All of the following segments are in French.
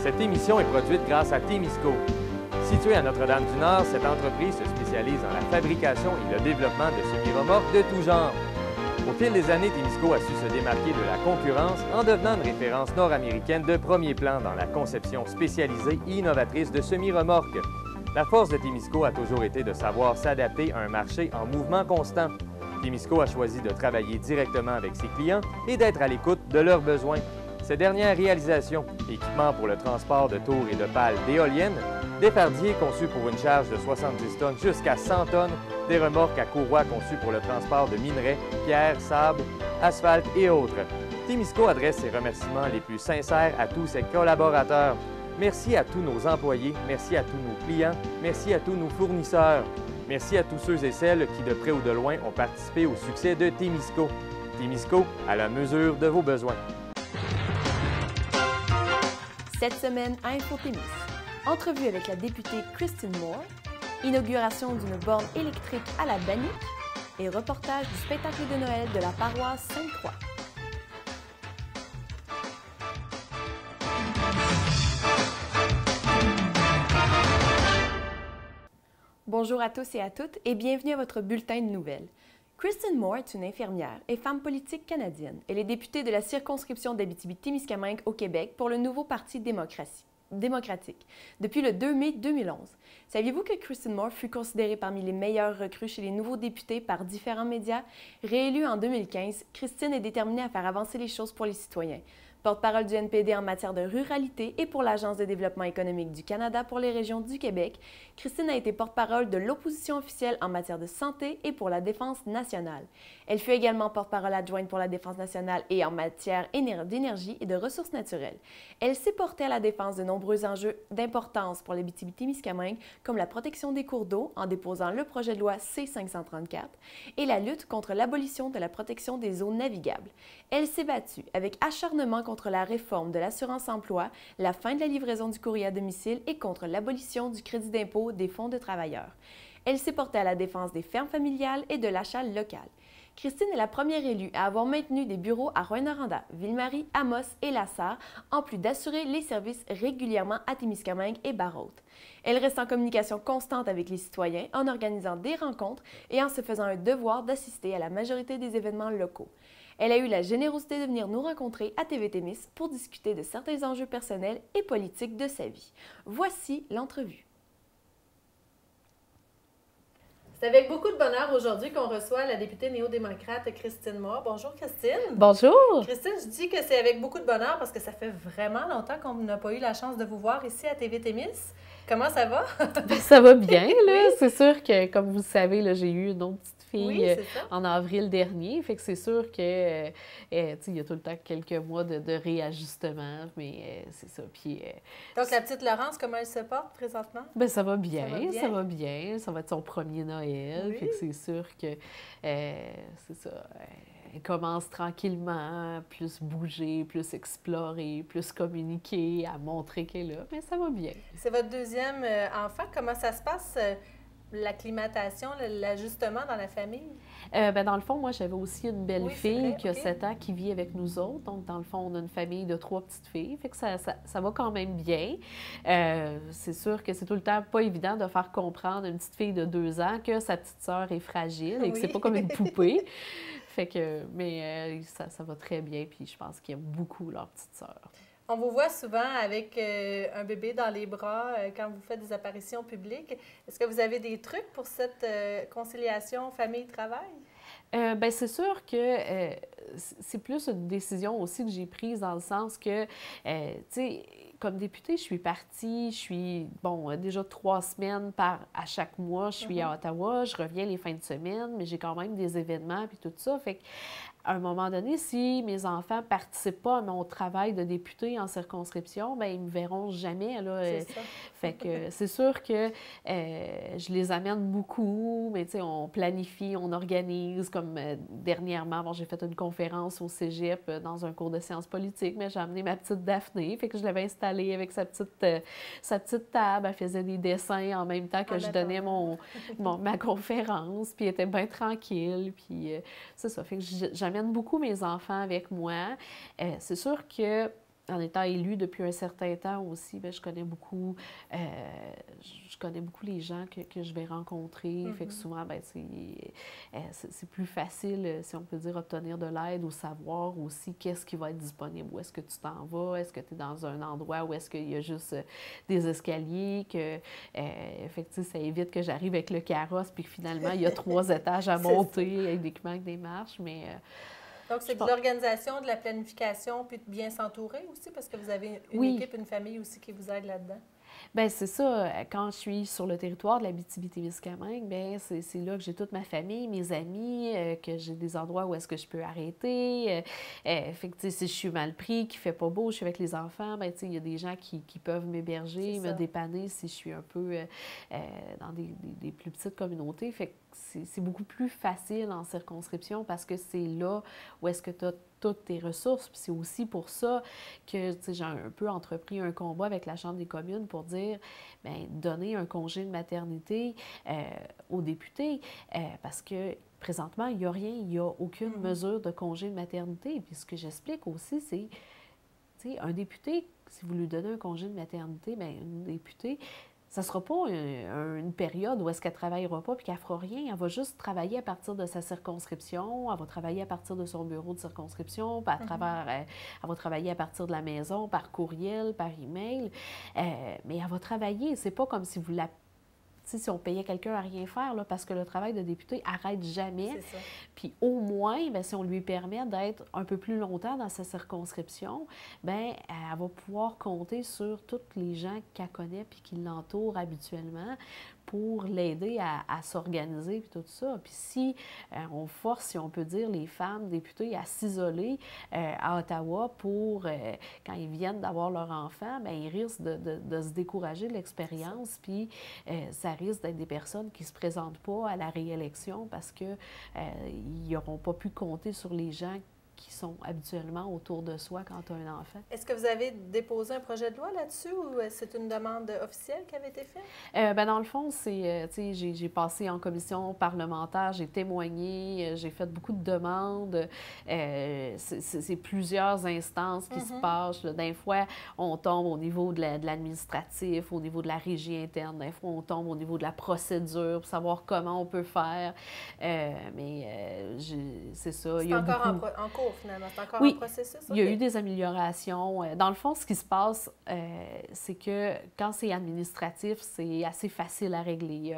Cette émission est produite grâce à Témisco. Située à Notre-Dame-du-Nord, cette entreprise se spécialise dans la fabrication et le développement de semi-remorques de tout genre. Au fil des années, Témisco a su se démarquer de la concurrence en devenant une référence nord-américaine de premier plan dans la conception spécialisée et innovatrice de semi-remorques. La force de Témisco a toujours été de savoir s'adapter à un marché en mouvement constant. Témisco a choisi de travailler directement avec ses clients et d'être à l'écoute de leurs besoins. Ces dernières réalisations, équipements pour le transport de tours et de pales d'éoliennes, des fardiers conçus pour une charge de 70 tonnes jusqu'à 100 tonnes, des remorques à courroie conçues pour le transport de minerais, pierres, sable, asphalte et autres. Témisco adresse ses remerciements les plus sincères à tous ses collaborateurs. Merci à tous nos employés, merci à tous nos clients, merci à tous nos fournisseurs. Merci à tous ceux et celles qui, de près ou de loin, ont participé au succès de Témisco. Témisco, à la mesure de vos besoins. Cette semaine à InfoTémis, entrevue avec la députée Christine Moore, inauguration d'une borne électrique à la Bannique et reportage du spectacle de Noël de la paroisse Sainte-Croix. Bonjour à tous et à toutes et bienvenue à votre bulletin de nouvelles. Christine Moore est une infirmière et femme politique canadienne. Elle est députée de la circonscription d'Abitibi-Témiscamingue au Québec pour le nouveau Parti démocratique depuis le 2 mai 2011. Saviez-vous que Christine Moore fut considérée parmi les meilleures recrues chez les nouveaux députés par différents médias? Réélue en 2015, Christine est déterminée à faire avancer les choses pour les citoyens. Porte-parole du NPD en matière de ruralité et pour l'Agence de développement économique du Canada pour les régions du Québec, Christine a été porte-parole de l'opposition officielle en matière de santé et pour la défense nationale. Elle fut également porte-parole adjointe pour la défense nationale et en matière d'énergie et de ressources naturelles. Elle s'est portée à la défense de nombreux enjeux d'importance pour l'Abitibi-Témiscamingue, comme la protection des cours d'eau en déposant le projet de loi C-534 et la lutte contre l'abolition de la protection des eaux navigables. Elle s'est battue avec acharnement contre la réforme de l'assurance-emploi, la fin de la livraison du courrier à domicile et contre l'abolition du crédit d'impôt des fonds de travailleurs. Elle s'est portée à la défense des fermes familiales et de l'achat local. Christine est la première élue à avoir maintenu des bureaux à Rouyn-Noranda, Ville-Marie, Amos et Lassar, en plus d'assurer les services régulièrement à Témiscamingue et Barrault. Elle reste en communication constante avec les citoyens en organisant des rencontres et en se faisant un devoir d'assister à la majorité des événements locaux. Elle a eu la générosité de venir nous rencontrer à TV Témis pour discuter de certains enjeux personnels et politiques de sa vie. Voici l'entrevue. C'est avec beaucoup de bonheur aujourd'hui qu'on reçoit la députée néo-démocrate Christine Moore. Bonjour Christine. Bonjour. Christine, je dis que c'est avec beaucoup de bonheur parce que ça fait vraiment longtemps qu'on n'a pas eu la chance de vous voir ici à TV Témis. Comment ça va? Ça va bien, là. Oui. C'est sûr que, comme vous le savez, là, j'ai eu une autre petite fille en avril dernier. Fait que c'est sûr que, il y a tout le temps quelques mois de réajustement, mais c'est ça. Puis, donc, la petite Laurence, comment elle se porte présentement? Bien, ça va bien, ça va bien. Ça va être son premier Noël. Oui. Fait que c'est sûr que, c'est ça... Elle commence tranquillement à plus bouger, plus explorer, plus communiquer, à montrer qu'elle est là, mais ça va bien. C'est votre deuxième enfant. Comment ça se passe, l'acclimatation, l'ajustement dans la famille? Dans le fond, moi, j'avais aussi une belle fille qui a 7 ans qui vit avec nous autres. Donc, dans le fond, on a une famille de 3 petites filles. Fait que ça va quand même bien. C'est sûr que c'est tout le temps pas évident de faire comprendre à une petite fille de 2 ans que sa petite sœur est fragile et que c'est pas comme une poupée. Fait que, mais ça va très bien, puis je pense qu'ils aiment beaucoup leur petite sœur. On vous voit souvent avec un bébé dans les bras quand vous faites des apparitions publiques. Est-ce que vous avez des trucs pour cette conciliation famille-travail? Bien, c'est sûr que c'est plus une décision aussi que j'ai prise dans le sens que, tu sais, comme députée, je suis partie, je suis, déjà 3 semaines à chaque mois, je suis à Ottawa, je reviens les fins de semaine, mais j'ai quand même des événements puis tout ça. Fait qu'à un moment donné, si mes enfants ne participent pas à mon travail de députée en circonscription, bien, ils ne me verront jamais, là. C'est ça. Fait que c'est sûr que je les amène beaucoup, mais tu sais, on planifie, on organise, comme dernièrement, j'ai fait une conférence au cégep dans un cours de sciences politiques, mais j'ai amené ma petite Daphné, fait que je l'avais installée avec sa petite table, elle faisait des dessins en même temps que je donnais ma conférence, puis elle était bien tranquille, puis c'est ça, fait que j'amène beaucoup mes enfants avec moi. C'est sûr que en étant élue depuis un certain temps aussi, bien, je connais beaucoup les gens que je vais rencontrer. Fait que souvent, bien, c'est plus facile, si on peut dire, obtenir de l'aide ou savoir aussi qu'est-ce qui va être disponible. Où est-ce que tu t'en vas? Est-ce que tu es dans un endroit où est-ce qu'il y a juste des escaliers? Fait que, ça évite que j'arrive avec le carrosse puis que finalement, il y a 3 étages à monter avec des marches. Mais, donc, c'est de l'organisation, de la planification, puis de bien s'entourer aussi, parce que vous avez une équipe, une famille aussi qui vous aide là-dedans. Bien, c'est ça. Quand je suis sur le territoire de l'Abitibi-Témiscamingue, bien, c'est là que j'ai toute ma famille, mes amis, que j'ai des endroits où est-ce que je peux arrêter. Fait que, si je suis mal pris, qu'il fait pas beau, je suis avec les enfants, bien, il y a des gens qui peuvent m'héberger, me dépanner si je suis un peu dans des plus petites communautés. Fait que c'est beaucoup plus facile en circonscription parce que c'est là où est-ce que tu as toutes tes ressources. Puis c'est aussi pour ça que j'ai un peu entrepris un combat avec la Chambre des communes pour dire, bien, donner un congé de maternité aux députés parce que présentement, il n'y a rien, il n'y a aucune mesure de congé de maternité. Puis ce que j'explique aussi, c'est, un député, si vous lui donnez un congé de maternité, bien, une députée, ça ne sera pas une période où est-ce qu'elle ne travaillera pas puis qu'elle ne fera rien. Elle va juste travailler à partir de sa circonscription, elle va travailler à partir de son bureau de circonscription, puis elle va travailler à partir de la maison, par courriel, par email. Mais elle va travailler. C'est pas comme si vous la... si on payait quelqu'un à rien faire, là, parce que le travail de député n'arrête jamais. Puis au moins, bien, si on lui permet d'être un peu plus longtemps dans sa circonscription, bien, elle va pouvoir compter sur tous les gens qu'elle connaît puis qui l'entourent habituellement pour l'aider à s'organiser puis tout ça. Puis si on force, si on peut dire, les femmes députées à s'isoler à Ottawa pour, quand ils viennent d'avoir leur enfant, bien, ils risquent de se décourager de l'expérience, puis ça risque d'être des personnes qui ne se présentent pas à la réélection parce qu'ils n'auront pas pu compter sur les gens qui sont habituellement autour de soi quand on a un enfant. Est-ce que vous avez déposé un projet de loi là-dessus ou c'est une demande officielle qui avait été faite? Bien, dans le fond, c'est, j'ai passé en commission parlementaire, j'ai témoigné, j'ai fait beaucoup de demandes. C'est plusieurs instances qui se passent. Là. Des fois, on tombe au niveau de l'administratif, au niveau de la régie interne. Des fois, on tombe au niveau de la procédure pour savoir comment on peut faire. Mais c'est ça. C'est encore en cours. Finalement. C'est encore un processus? Il y a eu des améliorations. Dans le fond, ce qui se passe, c'est que quand c'est administratif, c'est assez facile à régler.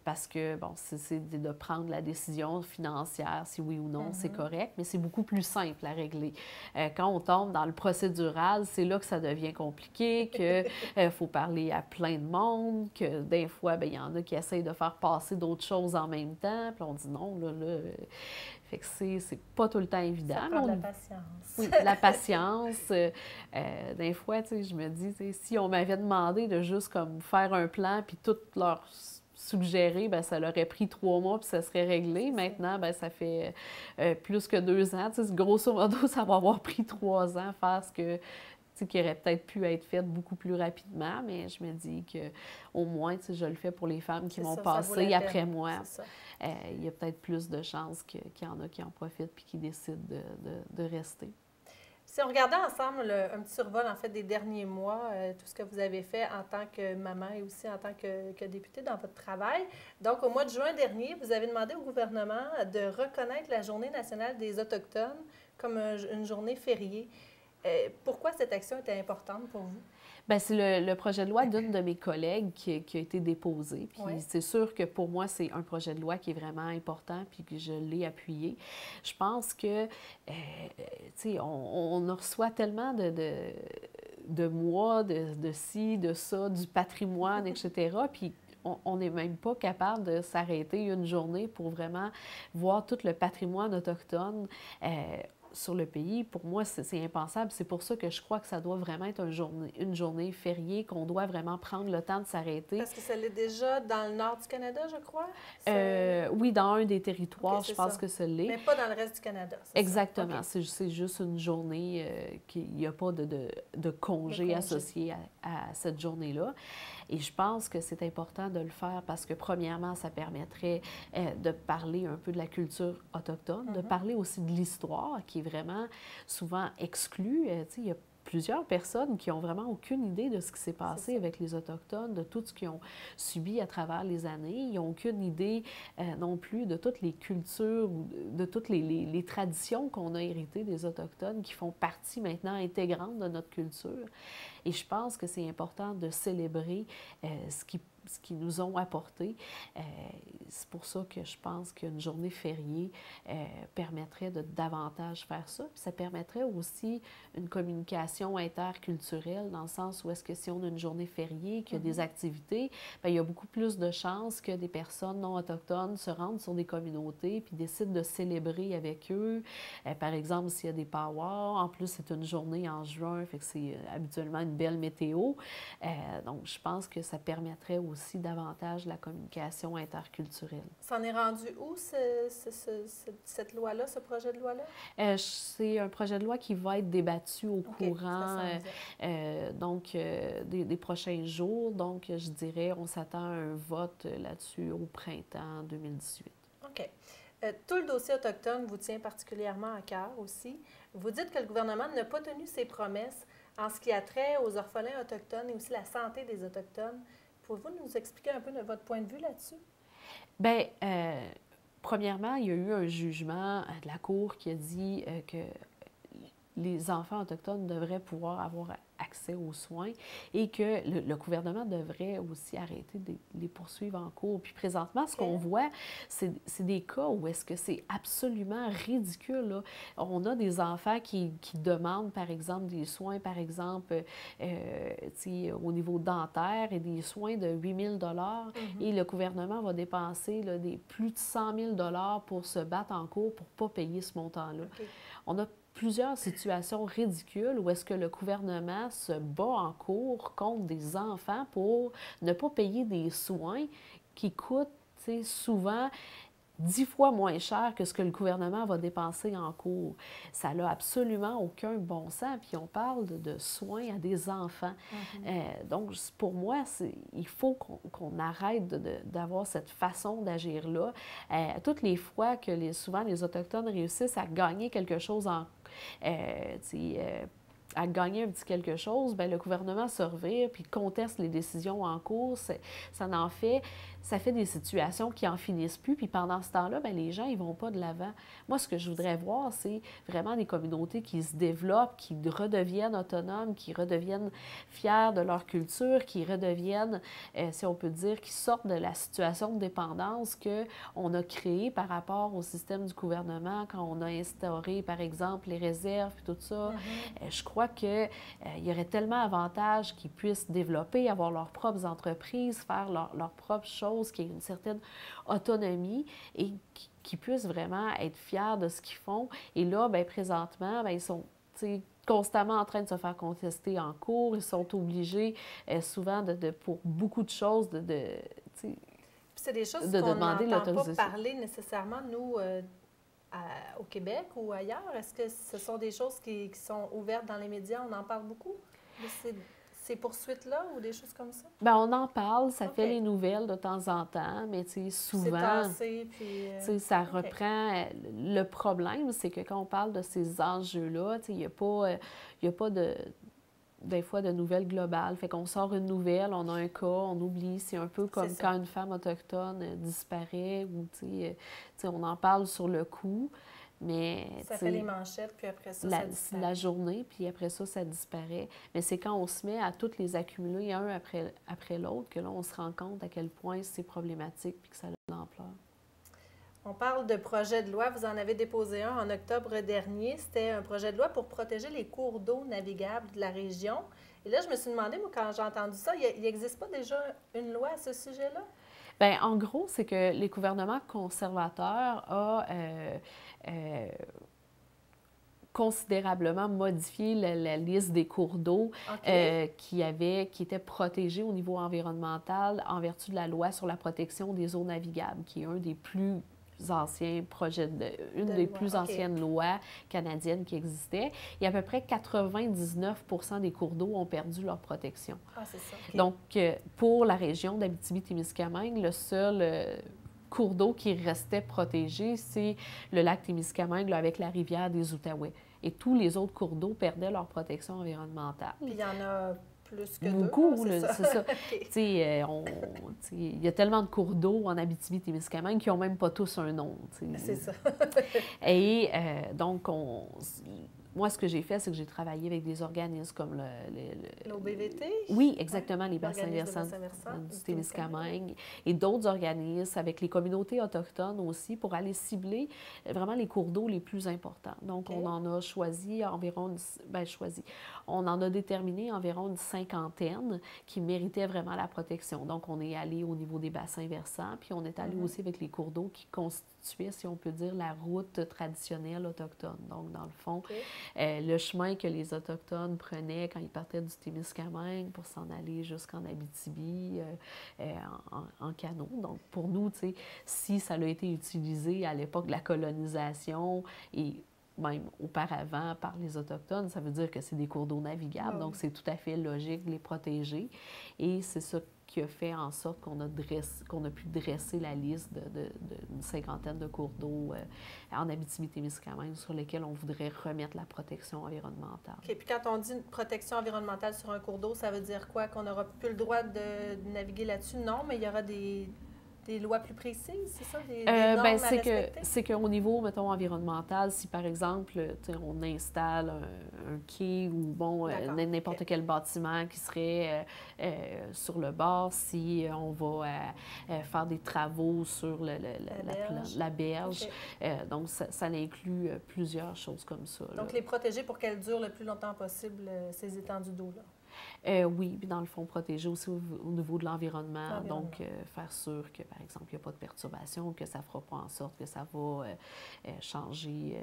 Parce que, bon, c'est de prendre la décision financière, si oui ou non, c'est correct, mais c'est beaucoup plus simple à régler. Quand on tombe dans le procédural, c'est là que ça devient compliqué, qu'il faut parler à plein de monde, que des fois, bien, il y en a qui essayent de faire passer d'autres choses en même temps, puis on dit non, là. Fait que c'est pas tout le temps évident. Ça prend de la patience. Oui, la patience. Des fois, je me dis, si on m'avait demandé de juste comme faire un plan puis tout leur suggérer, bien, ça leur aurait pris 3 mois puis ça serait réglé. Maintenant, bien, ça fait plus que 2 ans. Grosso modo, ça va avoir pris 3 ans faire ce que qui aurait peut-être pu être fait beaucoup plus rapidement, mais je me dis qu'au moins, je le fais pour les femmes qui m'ont passé après moi. Il y a peut-être plus de chances qu'il y en a qui en profitent puis qui décident de rester. Si on regardait ensemble un petit survol, en fait, des derniers mois, tout ce que vous avez fait en tant que maman et aussi en tant que députée dans votre travail. Donc, au mois de juin dernier, vous avez demandé au gouvernement de reconnaître la Journée nationale des Autochtones comme une journée fériée. Pourquoi cette action était importante pour vous? Bien, c'est le projet de loi d'une de mes collègues qui a été déposé. Puis c'est sûr que pour moi, c'est un projet de loi qui est vraiment important puis que je l'ai appuyé. Je pense que, tu sais, on reçoit tellement de moi, de ci, de ça, du patrimoine, etc. Puis on n'est même pas capable de s'arrêter une journée pour vraiment voir tout le patrimoine autochtone sur le pays. Pour moi, c'est impensable. C'est pour ça que je crois que ça doit vraiment être une journée fériée, qu'on doit vraiment prendre le temps de s'arrêter. Parce que ça l'est déjà dans le nord du Canada, je crois? Oui, dans un des territoires, je pense que ça l'est. Mais pas dans le reste du Canada. Exactement. C'est juste une journée qu'il n'y a pas de congé associé à cette journée-là. Et je pense que c'est important de le faire parce que, premièrement, ça permettrait de parler un peu de la culture autochtone, de parler aussi de l'histoire, qui est qui est vraiment souvent exclu. Tu sais, il y a plusieurs personnes qui n'ont vraiment aucune idée de ce qui s'est passé avec les Autochtones, de tout ce qu'ils ont subi à travers les années. Ils n'ont aucune idée non plus de toutes les cultures, de toutes les traditions qu'on a héritées des Autochtones qui font partie maintenant intégrante de notre culture. Et je pense que c'est important de célébrer ce qu'ils nous ont apporté. C'est pour ça que je pense qu'une journée fériée permettrait de davantage faire ça. Puis ça permettrait aussi une communication interculturelle, dans le sens où est-ce que si on a une journée fériée, qu'il y a des activités, bien, il y a beaucoup plus de chances que des personnes non autochtones se rendent sur des communautés puis décident de célébrer avec eux. Par exemple, s'il y a des powwows, en plus c'est une journée en juin, fait que c'est habituellement une belle météo. Donc je pense que ça permettrait aussi davantage la communication interculturelle. Ça en est rendu où, cette loi-là, ce projet de loi-là? C'est un projet de loi qui va être débattu au courant des prochains jours. Donc, je dirais, on s'attend à un vote là-dessus au printemps 2018. OK. Tout le dossier autochtone vous tient particulièrement à cœur aussi. Vous dites que le gouvernement n'a pas tenu ses promesses en ce qui a trait aux orphelins autochtones et aussi la santé des Autochtones. Pouvez-vous nous expliquer un peu votre point de vue là-dessus? Bien, premièrement, il y a eu un jugement de la Cour qui a dit que les enfants autochtones devraient pouvoir avoir accès aux soins et que le gouvernement devrait aussi arrêter de les poursuivre en cours. Puis présentement, ce qu'on voit, c'est des cas où est-ce que c'est absolument ridicule, là. On a des enfants qui demandent, par exemple, des soins, par exemple, au niveau dentaire et des soins de 8 000 et le gouvernement va dépenser là, plus de 100 000 pour se battre en cours pour ne pas payer ce montant-là. On a plusieurs situations ridicules où est-ce que le gouvernement se bat en cours contre des enfants pour ne pas payer des soins qui coûtent souvent 10 fois moins cher que ce que le gouvernement va dépenser en cours. Ça n'a absolument aucun bon sens. Puis on parle de soins à des enfants. Donc, pour moi, il faut qu'on arrête d'avoir cette façon d'agir-là. Toutes les fois que souvent les Autochtones réussissent à gagner quelque chose à gagner un petit quelque chose, bien, le gouvernement se revire puis conteste les décisions en cours. Ça fait des situations qui n'en finissent plus. Puis pendant ce temps-là, bien, les gens, ils ne vont pas de l'avant. Moi, ce que je voudrais voir, c'est vraiment des communautés qui se développent, qui redeviennent autonomes, qui redeviennent fiers de leur culture, qui redeviennent, si on peut dire, qui sortent de la situation de dépendance qu'on a créée par rapport au système du gouvernement quand on a instauré, par exemple, les réserves et tout ça. Je crois qu'il y aurait tellement d'avantages qu'ils puissent développer, avoir leurs propres entreprises, faire leurs propres choses, qui aient une certaine autonomie et qui puissent vraiment être fiers de ce qu'ils font. Et là, bien, présentement, bien, ils sont constamment en train de se faire contester en cours. Ils sont obligés souvent, pour beaucoup de choses, c'est des choses qu'on n'entend pas parler nécessairement, nous, au Québec ou ailleurs. Est-ce que ce sont des choses qui sont ouvertes dans les médias? On en parle beaucoup de ces poursuites-là ou des choses comme ça? Bien, on en parle, ça fait les nouvelles de temps en temps, mais souvent, ça reprend. Le problème, c'est que quand on parle de ces enjeux-là, il n'y a pas des fois de nouvelles globales. Fait qu'on sort une nouvelle, on a un cas, on oublie. C'est un peu comme quand une femme autochtone disparaît ou on en parle sur le coup. Mais, ça fait les manchettes, puis après ça, ça disparaît. La journée, puis après ça, ça disparaît. Mais c'est quand on se met à toutes les accumuler un après l'autre que là, on se rend compte à quel point c'est problématique puis que ça a de l'ampleur. On parle de projet de loi. Vous en avez déposé un en octobre dernier. C'était un projet de loi pour protéger les cours d'eau navigables de la région. Et là, je me suis demandé, moi, quand j'ai entendu ça, il n'existe pas déjà une loi à ce sujet-là? Bien, en gros, c'est que les gouvernements conservateurs ont considérablement modifié la liste des cours d'eau qui étaient protégés au niveau environnemental en vertu de la loi sur la protection des eaux navigables, qui est un des plus anciens plus anciennes lois canadiennes qui existaient. Et à peu près 99 des cours d'eau ont perdu leur protection. Ah, c'est ça. Donc, pour la région d'Abitibi-Témiscamingue, le seul cours d'eau qui restait protégé, c'est le lac Témiscamingue là, avec la rivière des Outaouais. Et tous les autres cours d'eau perdaient leur protection environnementale. Puis il y en a plus que beaucoup, deux, c'est ça. Okay. Il y a tellement de cours d'eau en Abitibi-Témiscamingue qui n'ont même pas tous un nom. C'est ça. Et donc, moi, ce que j'ai fait, c'est que j'ai travaillé avec des organismes comme l'OBVT? Oui, exactement, les bassins versants du Témiscamingue et d'autres organismes avec les communautés autochtones aussi pour aller cibler vraiment les cours d'eau les plus importants. Donc, on en a choisi environ, on en a déterminé environ une cinquantaine qui méritaient vraiment la protection. Donc, on est allé au niveau des bassins versants, puis on est allé aussi avec les cours d'eau qui constituaient, si on peut dire, la route traditionnelle autochtone. Donc, dans le fond, le chemin que les Autochtones prenaient quand ils partaient du Témiscamingue pour s'en aller jusqu'en Abitibi en canot. Donc, pour nous, si ça a été utilisé à l'époque de la colonisation et même auparavant par les Autochtones, ça veut dire que c'est des cours d'eau navigables. Donc, c'est tout à fait logique de les protéger. Et c'est ça qui a fait en sorte qu'on a pu dresser la liste d'une cinquantaine de cours d'eau en Abitibi-Témiscamingue sur lesquels on voudrait remettre la protection environnementale. OK. Puis quand on dit une protection environnementale sur un cours d'eau, ça veut dire quoi? Qu'on n'aura plus le droit de naviguer là-dessus? Non, mais il y aura des lois plus précises, c'est ça? Des normes à respecter? C'est qu'au niveau, mettons, environnemental, si par exemple, on installe un quai ou n'importe quel bâtiment qui serait sur le bord, si on va faire des travaux sur la berge. Okay. Donc, ça inclut plusieurs choses comme ça. Donc, là. Les protéger pour qu'elles durent le plus longtemps possible, ces étendues d'eau-là? Oui, puis dans le fond, protéger aussi au niveau de l'environnement. Donc, faire sûr que, par exemple, il n'y a pas de perturbation, que ça ne fera pas en sorte que ça va changer,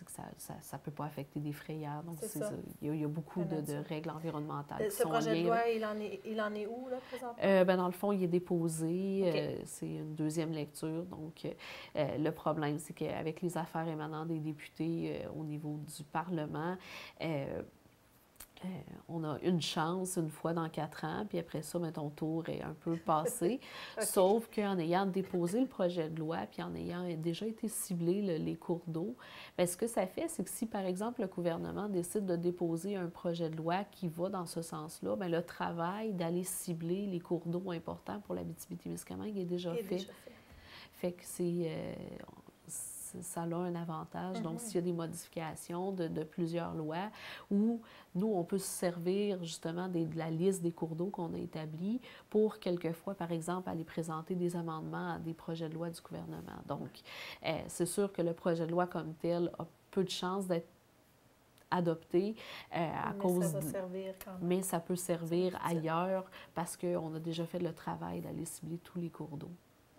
que ça ne peut pas affecter des frayères. Donc, il y a beaucoup de règles environnementales qui sont liées. Ce projet de loi, il en est où, là, présentement? Dans le fond, il est déposé. C'est une deuxième lecture. Donc, le problème, c'est qu'avec les affaires émanant des députés au niveau du Parlement, on a une chance une fois dans 4 ans, puis après ça, ton tour est un peu passé. Sauf qu'en ayant déposé le projet de loi, puis en ayant déjà été ciblé les cours d'eau, ce que ça fait, c'est que si, par exemple, le gouvernement décide de déposer un projet de loi qui va dans ce sens-là, le travail d'aller cibler les cours d'eau importants pour l'Abitibi-Témiscamingue est déjà fait. Fait que ça a un avantage. Donc, s'il y a des modifications de plusieurs lois, où nous, on peut se servir justement de la liste des cours d'eau qu'on a établie pour, quelquefois, par exemple, aller présenter des amendements à des projets de loi du gouvernement. Donc, c'est sûr que le projet de loi comme tel a peu de chances d'être adopté à cause ça va servir quand même. Mais ça peut servir ailleurs parce qu'on a déjà fait le travail d'aller cibler tous les cours d'eau.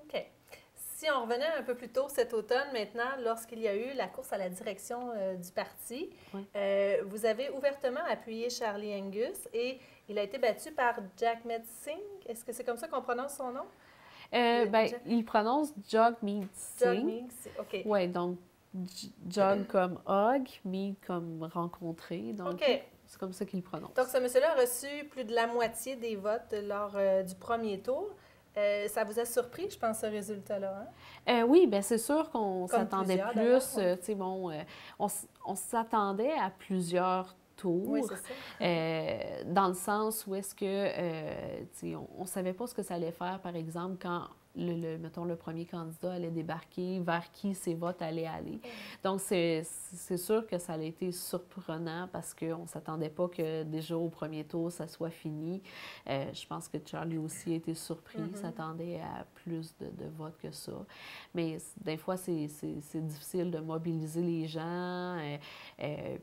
OK. Si on revenait un peu plus tôt cet automne, maintenant, lorsqu'il y a eu la course à la direction du parti, vous avez ouvertement appuyé Charlie Angus et il a été battu par Jagmeet Singh. Est-ce que c'est comme ça qu'on prononce son nom? Il prononce Jagmeet Singh. Jagmeet Singh, OK. Oui, donc Jog comme hug, Meet comme rencontrer. Donc, c'est comme ça qu'il prononce. Donc, ce monsieur-là a reçu plus de la moitié des votes lors du premier tour. Ça vous a surpris, je pense, ce résultat-là? Hein? Oui, bien c'est sûr qu'on s'attendait plus. On s'attendait à plusieurs tours, oui, c'est ça. dans le sens où est-ce que, on ne savait pas ce que ça allait faire, par exemple, quand mettons, le premier candidat allait débarquer, vers qui ses votes allaient aller. Donc, c'est sûr que ça a été surprenant parce qu'on ne s'attendait pas que déjà au premier tour, ça soit fini. Je pense que Charlie aussi a été surpris, s'attendait à plus de votes que ça. Mais des fois, c'est difficile de mobiliser les gens.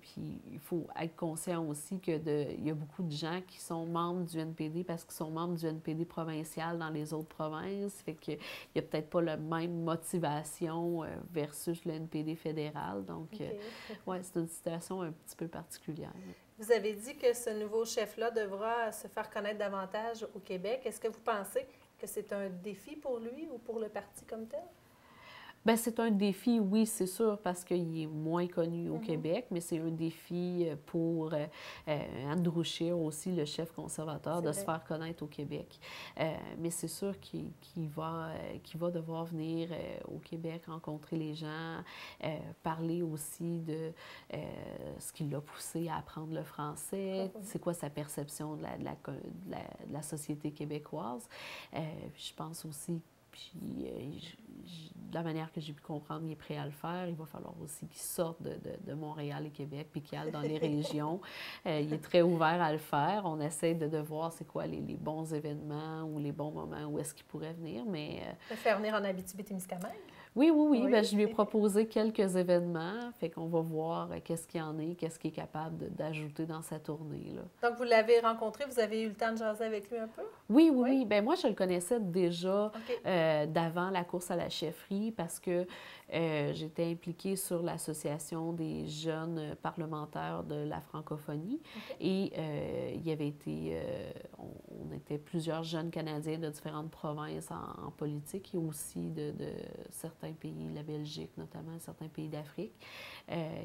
Puis, il faut être conscient aussi qu'il y a beaucoup de gens qui sont membres du NPD parce qu'ils sont membres du NPD provincial dans les autres provinces. Fait qu'il n'y a peut-être pas la même motivation versus le NPD fédéral. Donc, c'est une situation un petit peu particulière. Vous avez dit que ce nouveau chef-là devra se faire connaître davantage au Québec. Est-ce que vous pensez que c'est un défi pour lui ou pour le parti comme tel? Bien, c'est un défi, oui, c'est sûr, parce qu'il est moins connu au Québec, mais c'est un défi pour Andrew Scheer aussi, le chef conservateur, de se faire connaître au Québec. Mais c'est sûr qu'il va devoir venir au Québec, rencontrer les gens, parler aussi de ce qui l'a poussé à apprendre le français, c'est quoi sa perception de la société québécoise. Je pense aussi, de la manière que j'ai pu comprendre, il est prêt à le faire. Il va falloir aussi qu'il sorte de Montréal et Québec, puis qu'il aille dans les régions. Il est très ouvert à le faire. On essaie de voir c'est quoi les bons événements ou les bons moments où est-ce qu'il pourrait venir, mais... Le faire venir en Abitibi-Témiscamingue? Oui. Bien, je lui ai proposé quelques événements, fait qu'on va voir qu'est-ce qu'il y en est, qu'est-ce qu'il est capable d'ajouter dans sa tournée, là. Donc, vous l'avez rencontré, vous avez eu le temps de jaser avec lui un peu? Oui. Bien, moi, je le connaissais déjà d'avant la course à la chefferie parce que j'étais impliquée sur l'Association des jeunes parlementaires de la francophonie. Et il y avait été... on était plusieurs jeunes Canadiens de différentes provinces en politique et aussi de certains pays, la Belgique notamment, certains pays d'Afrique,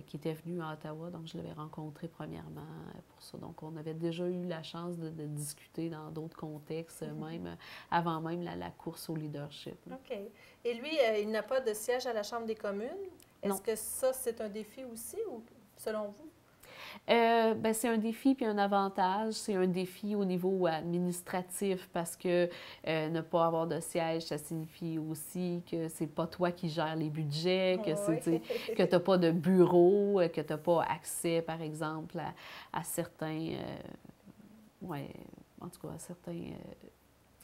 qui étaient venus à Ottawa. Donc, je l'avais rencontré premièrement pour ça. Donc, on avait déjà eu la chance de discuter dans d'autres contextes, même avant même la course au leadership. OK. Et lui, il n'a pas de siège à la Chambre des communes. Est-ce que ça, c'est un défi aussi, ou selon vous? Bien, c'est un défi puis un avantage. C'est un défi au niveau administratif parce que ne pas avoir de siège, ça signifie aussi que c'est pas toi qui gères les budgets, que tu n'as pas de bureau, que tu n'as pas accès, par exemple, à certains... en tout cas, à certains...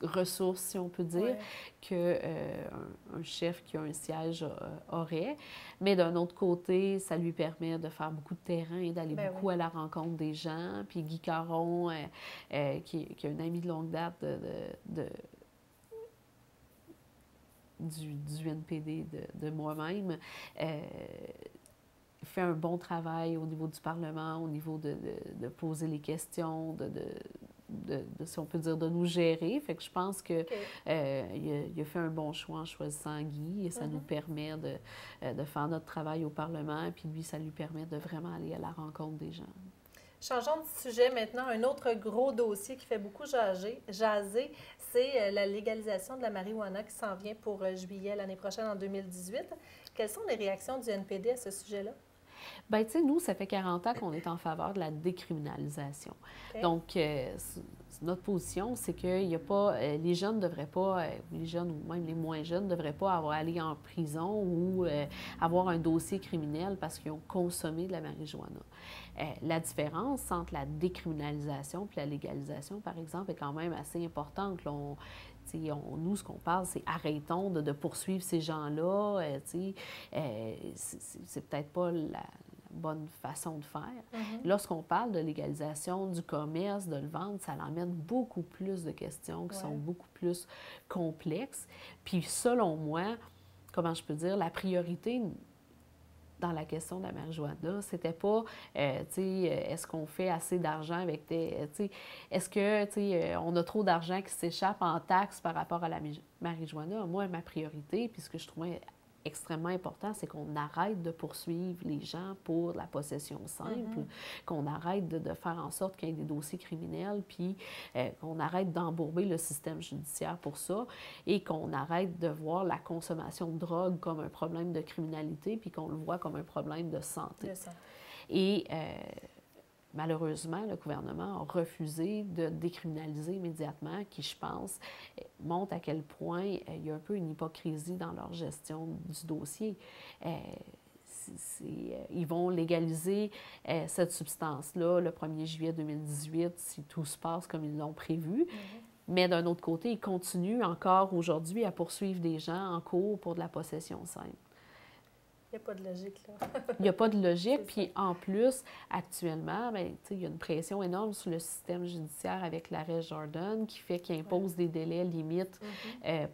ressources, si on peut dire, qu'un chef qui a un siège aurait. Mais d'un autre côté, ça lui permet de faire beaucoup de terrain et d'aller beaucoup à la rencontre des gens. Puis Guy Caron, qui est un ami de longue date du NPD de moi-même, fait un bon travail au niveau du Parlement, au niveau de poser les questions, si on peut dire, de nous gérer. Fait que je pense qu'il a fait un bon choix en choisissant Guy et ça nous permet de faire notre travail au Parlement. Puis lui, ça lui permet de vraiment aller à la rencontre des gens. Changeons de sujet maintenant. Un autre gros dossier qui fait beaucoup jaser, c'est la légalisation de la marijuana qui s'en vient pour juillet l'année prochaine, en 2018. Quelles sont les réactions du NPD à ce sujet-là? Bien, tu sais, nous, ça fait 40 ans qu'on est en faveur de la décriminalisation. Donc, notre position, c'est qu'il n'y a pas... les jeunes ne devraient pas, les jeunes ou même les moins jeunes, ne devraient pas aller en prison ou avoir un dossier criminel parce qu'ils ont consommé de la marijuana. La différence entre la décriminalisation et la légalisation, par exemple, est quand même assez importante. Là, nous, ce qu'on parle, c'est arrêtons de poursuivre ces gens-là. C'est peut-être pas la bonne façon de faire. Lorsqu'on parle de légalisation du commerce, de le vendre, ça emmène beaucoup plus de questions qui sont beaucoup plus complexes. Puis selon moi, comment je peux dire, la priorité dans la question de la marijuana, c'était pas, est-ce qu'on fait assez d'argent avec est-ce que, on a trop d'argent qui s'échappe en taxes par rapport à la marijuana? Moi, ma priorité, puis ce que je trouvais extrêmement important, c'est qu'on arrête de poursuivre les gens pour la possession simple, qu'on arrête de faire en sorte qu'il y ait des dossiers criminels, puis qu'on arrête d'embourber le système judiciaire pour ça, et qu'on arrête de voir la consommation de drogue comme un problème de criminalité, puis qu'on le voit comme un problème de santé. Et malheureusement, le gouvernement a refusé de décriminaliser immédiatement, qui, je pense, montre à quel point il y a un peu une hypocrisie dans leur gestion du dossier. Ils vont légaliser cette substance-là le 1er juillet 2018 si tout se passe comme ils l'ont prévu. Mais d'un autre côté, ils continuent encore aujourd'hui à poursuivre des gens en cours pour de la possession simple. Il n'y a pas de logique, là. Il n'y a pas de logique. Puis en plus, actuellement, bien, il y a une pression énorme sur le système judiciaire avec l'arrêt Jordan qui fait qu'il impose des délais limites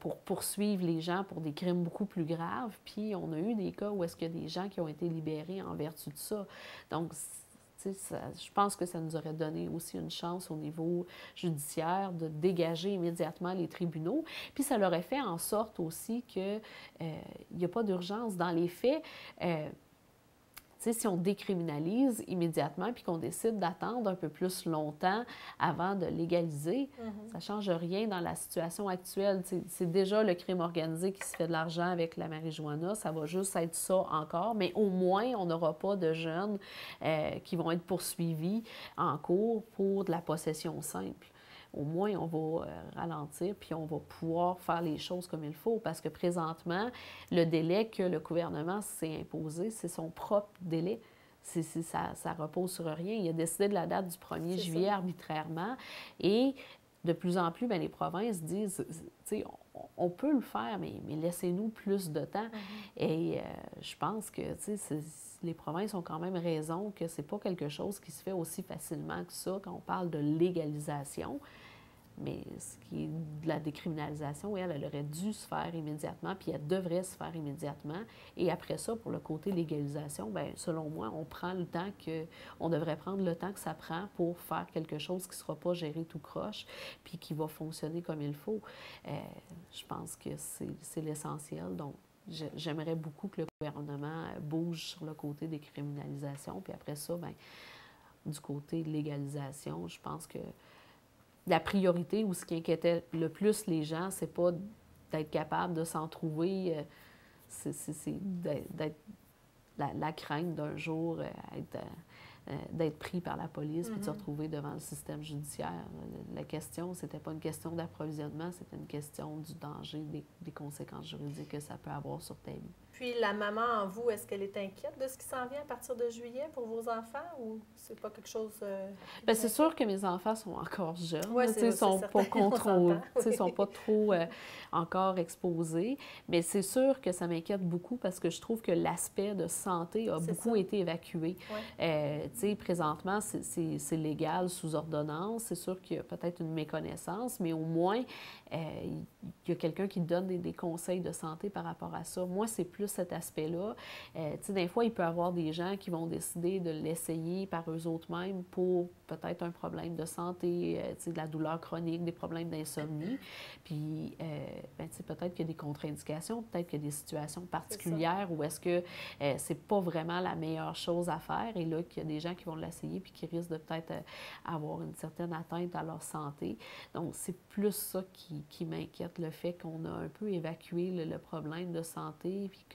pour poursuivre les gens pour des crimes beaucoup plus graves. Puis on a eu des cas où est-ce qu'il y a des gens qui ont été libérés en vertu de ça. Donc, Je pense que ça nous aurait donné aussi une chance au niveau judiciaire de dégager immédiatement les tribunaux. Puis ça leur aurait fait en sorte aussi qu'il n'y a pas d'urgence. Dans les faits, si on décriminalise immédiatement puis qu'on décide d'attendre un peu plus longtemps avant de légaliser, ça ne change rien dans la situation actuelle. C'est déjà le crime organisé qui se fait de l'argent avec la marijuana. Ça va juste être ça encore, mais au moins, on n'aura pas de jeunes qui vont être poursuivis en cours pour de la possession simple. Au moins, on va ralentir, puis on va pouvoir faire les choses comme il faut, parce que présentement, le délai que le gouvernement s'est imposé, c'est son propre délai. Ça repose sur rien. Il a décidé de la date du 1er juillet arbitrairement, et de plus en plus, bien, les provinces disent, on peut le faire, mais laissez-nous plus de temps. Et je pense que, les provinces ont quand même raison que c'est pas quelque chose qui se fait aussi facilement que ça quand on parle de légalisation. Mais ce qui est de la décriminalisation, elle aurait dû se faire immédiatement, puis elle devrait se faire immédiatement. Et après ça, pour le côté légalisation, bien, selon moi, on devrait prendre le temps que ça prend pour faire quelque chose qui ne sera pas géré tout croche, puis qui va fonctionner comme il faut. Je pense que c'est l'essentiel. Donc, j'aimerais beaucoup que le gouvernement bouge sur le côté décriminalisation. Puis après ça, bien, du côté légalisation, je pense que la priorité ou ce qui inquiétait le plus les gens, c'est pas d'être capable de s'en trouver, c'est d'être la crainte d'un jour d'être pris par la police puis de se retrouver devant le système judiciaire. La question, c'était pas une question d'approvisionnement, c'était une question du danger, des conséquences juridiques que ça peut avoir sur ta vie. Puis la maman en vous, est-ce qu'elle est inquiète de ce qui s'en vient à partir de juillet pour vos enfants ou c'est pas quelque chose... Bien, c'est sûr que mes enfants sont encore jeunes. Ouais, ils sont pas contrôlés, ils sont pas trop encore exposés. Mais c'est sûr que ça m'inquiète beaucoup parce que je trouve que l'aspect de santé a beaucoup été évacué. Ouais. Présentement, c'est légal sous ordonnance. C'est sûr qu'il y a peut-être une méconnaissance, mais au moins, il y a quelqu'un qui donne des conseils de santé par rapport à ça. Moi, c'est plus cet aspect-là. Des fois, il peut y avoir des gens qui vont décider de l'essayer par eux autres-mêmes pour peut-être un problème de santé, de la douleur chronique, des problèmes d'insomnie. Puis, peut-être qu'il y a des contre-indications, peut-être qu'il y a des situations particulières où est-ce que c'est pas vraiment la meilleure chose à faire et là, qu'il y a des gens qui vont l'essayer puis qui risquent de peut-être avoir une certaine atteinte à leur santé. Donc, c'est plus ça qui m'inquiète, le fait qu'on a un peu évacué le problème de santé puis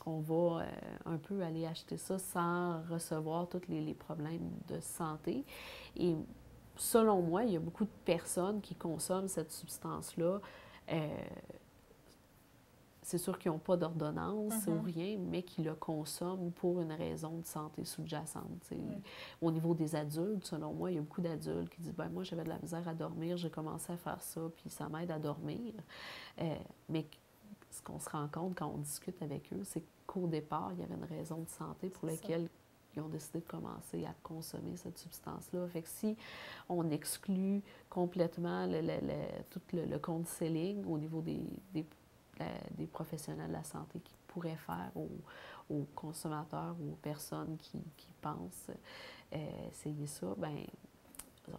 qu'on va un peu aller acheter ça sans recevoir tous les problèmes de santé. Et selon moi, il y a beaucoup de personnes qui consomment cette substance-là. C'est sûr qu'ils n'ont pas d'ordonnance ou rien, mais qui le consomment pour une raison de santé sous-jacente. Au niveau des adultes, selon moi, il y a beaucoup d'adultes qui disent « Bien, moi, j'avais de la misère à dormir, j'ai commencé à faire ça, puis ça m'aide à dormir. » Mais ce qu'on se rend compte quand on discute avec eux, c'est qu'au départ, il y avait une raison de santé pour laquelle ils ont décidé de commencer à consommer cette substance-là. Fait que si on exclut complètement tout le counseling au niveau des professionnels de la santé qui pourraient faire aux consommateurs ou aux personnes qui pensent essayer ça, bien,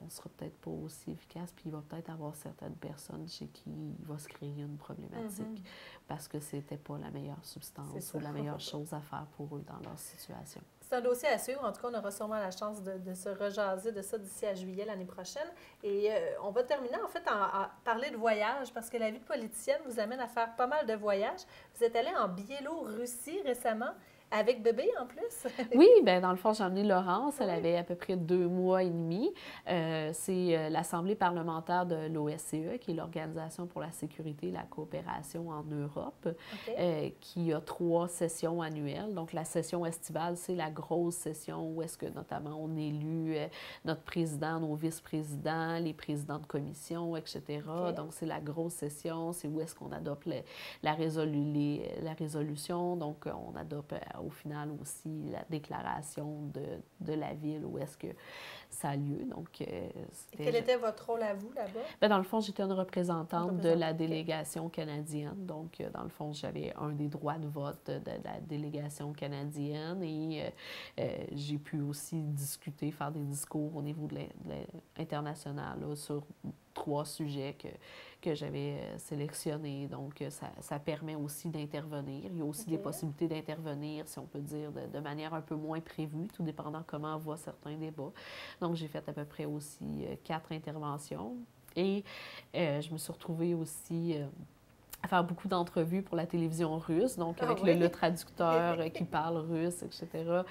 on ne sera peut-être pas aussi efficace, puis il va peut-être avoir certaines personnes chez qui il va se créer une problématique parce que c'était pas la meilleure substance ou la meilleure chose à faire pour eux dans leur situation. C'est un dossier à suivre. En tout cas, on aura sûrement la chance de se rejaser de ça d'ici à juillet l'année prochaine. Et on va terminer, en fait, à parler de voyage, parce que la vie de politicienne vous amène à faire pas mal de voyages. Vous êtes allé en Biélorussie récemment. Avec bébé, en plus? Oui, bien, dans le fond, j'ai emmené Laurence. Elle avait à peu près 2 mois et demi. C'est l'Assemblée parlementaire de l'OSCE, qui est l'Organisation pour la sécurité et la coopération en Europe, qui a 3 sessions annuelles. Donc, la session estivale, c'est la grosse session où est-ce que, notamment, on élu notre président, nos vice-présidents, les présidents de commission, etc. Donc, c'est la grosse session. C'est où est-ce qu'on adopte la résolution. Donc, on adopte au final aussi la déclaration de la ville où est-ce que ça a lieu. Donc, Et quel était votre rôle à vous là-bas? Bien, dans le fond, j'étais une représentante de la délégation canadienne. Donc, dans le fond, j'avais un des droits de vote de la délégation canadienne et j'ai pu aussi discuter, faire des discours au niveau de l'international sur 3 sujets que j'avais sélectionnés. Donc, ça permet aussi d'intervenir. Il y a aussi des possibilités d'intervenir, si on peut dire, de manière un peu moins prévue, tout dépendant comment on voit certains débats. Donc, j'ai fait à peu près aussi 4 interventions. Et je me suis retrouvée aussi à faire beaucoup d'entrevues pour la télévision russe, donc avec le traducteur qui parle russe, etc.,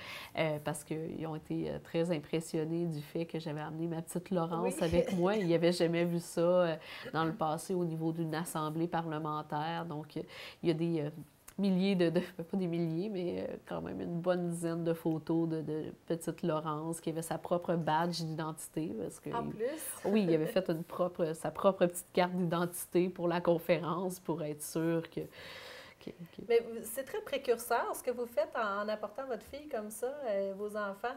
parce qu'ils ont été très impressionnés du fait que j'avais amené ma petite Laurence avec moi. Ils n'avaient jamais vu ça dans le passé au niveau d'une assemblée parlementaire. Donc, il y a des milliers pas des milliers, mais quand même une bonne dizaine de photos de petite Laurence qui avait sa propre badge d'identité. Parce que, en plus? Oui, il avait fait sa propre petite carte d'identité pour la conférence pour être sûr que... Mais c'est très précurseur ce que vous faites en apportant votre fille comme ça, vos enfants.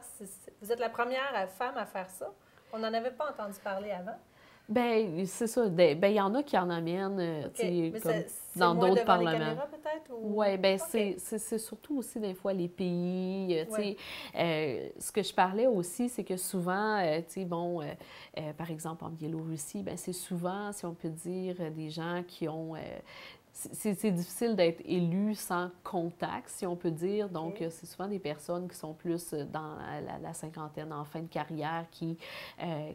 Vous êtes la première femme à faire ça. On n'en avait pas entendu parler avant. Bien, c'est ça. Bien, il y en a qui en amènent, comme dans d'autres parlements. Les caméras, peut-être? Oui, bien, c'est surtout aussi des fois les pays, ce que je parlais aussi, c'est que souvent, par exemple, en Biélorussie, bien, c'est souvent, si on peut dire, des gens qui ont... c'est difficile d'être élu sans contact, si on peut dire. Donc, c'est souvent des personnes qui sont plus dans la cinquantaine, en fin de carrière, qui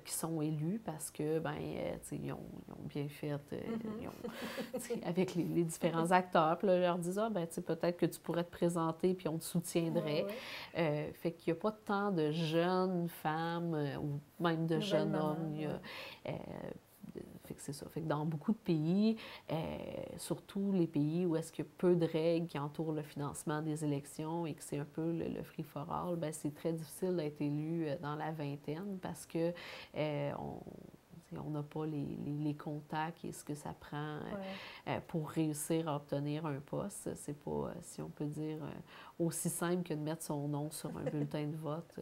sont élues parce que, bien, ils ont bien fait avec les différents acteurs. Puis là, leur disent, peut-être que tu pourrais te présenter, puis on te soutiendrait. Fait qu'il n'y a pas tant de jeunes femmes ou même de jeunes hommes. Fait que c'est ça. Fait que dans beaucoup de pays, surtout les pays où est-ce qu'il y a peu de règles qui entourent le financement des élections et que c'est un peu le free for all, bien, c'est très difficile d'être élu dans la vingtaine parce que on n'a pas les contacts et ce que ça prend pour réussir à obtenir un poste. C'est pas, si on peut dire, aussi simple que de mettre son nom sur un bulletin de vote.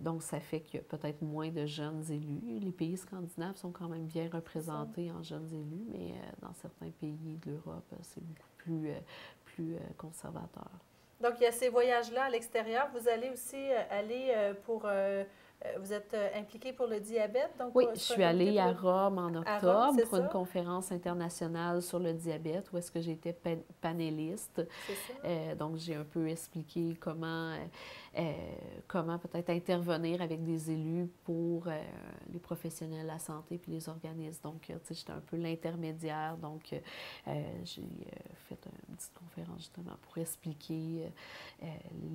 Donc, ça fait qu'il y a peut-être moins de jeunes élus. Les pays scandinaves sont quand même bien représentés en jeunes élus, mais dans certains pays de l'Europe, c'est beaucoup plus conservateur. Donc, il y a ces voyages-là à l'extérieur. Vous allez aussi aller pour... vous êtes impliqué pour le diabète? Donc, oui, je suis allée à Rome en octobre pour une conférence internationale sur le diabète où est-ce que j'étais panéliste. C'est ça. Donc, j'ai un peu expliqué comment peut-être intervenir avec des élus pour les professionnels de la santé puis les organismes. Donc, tu sais, j'étais un peu l'intermédiaire. Donc, j'ai fait une petite conférence justement pour expliquer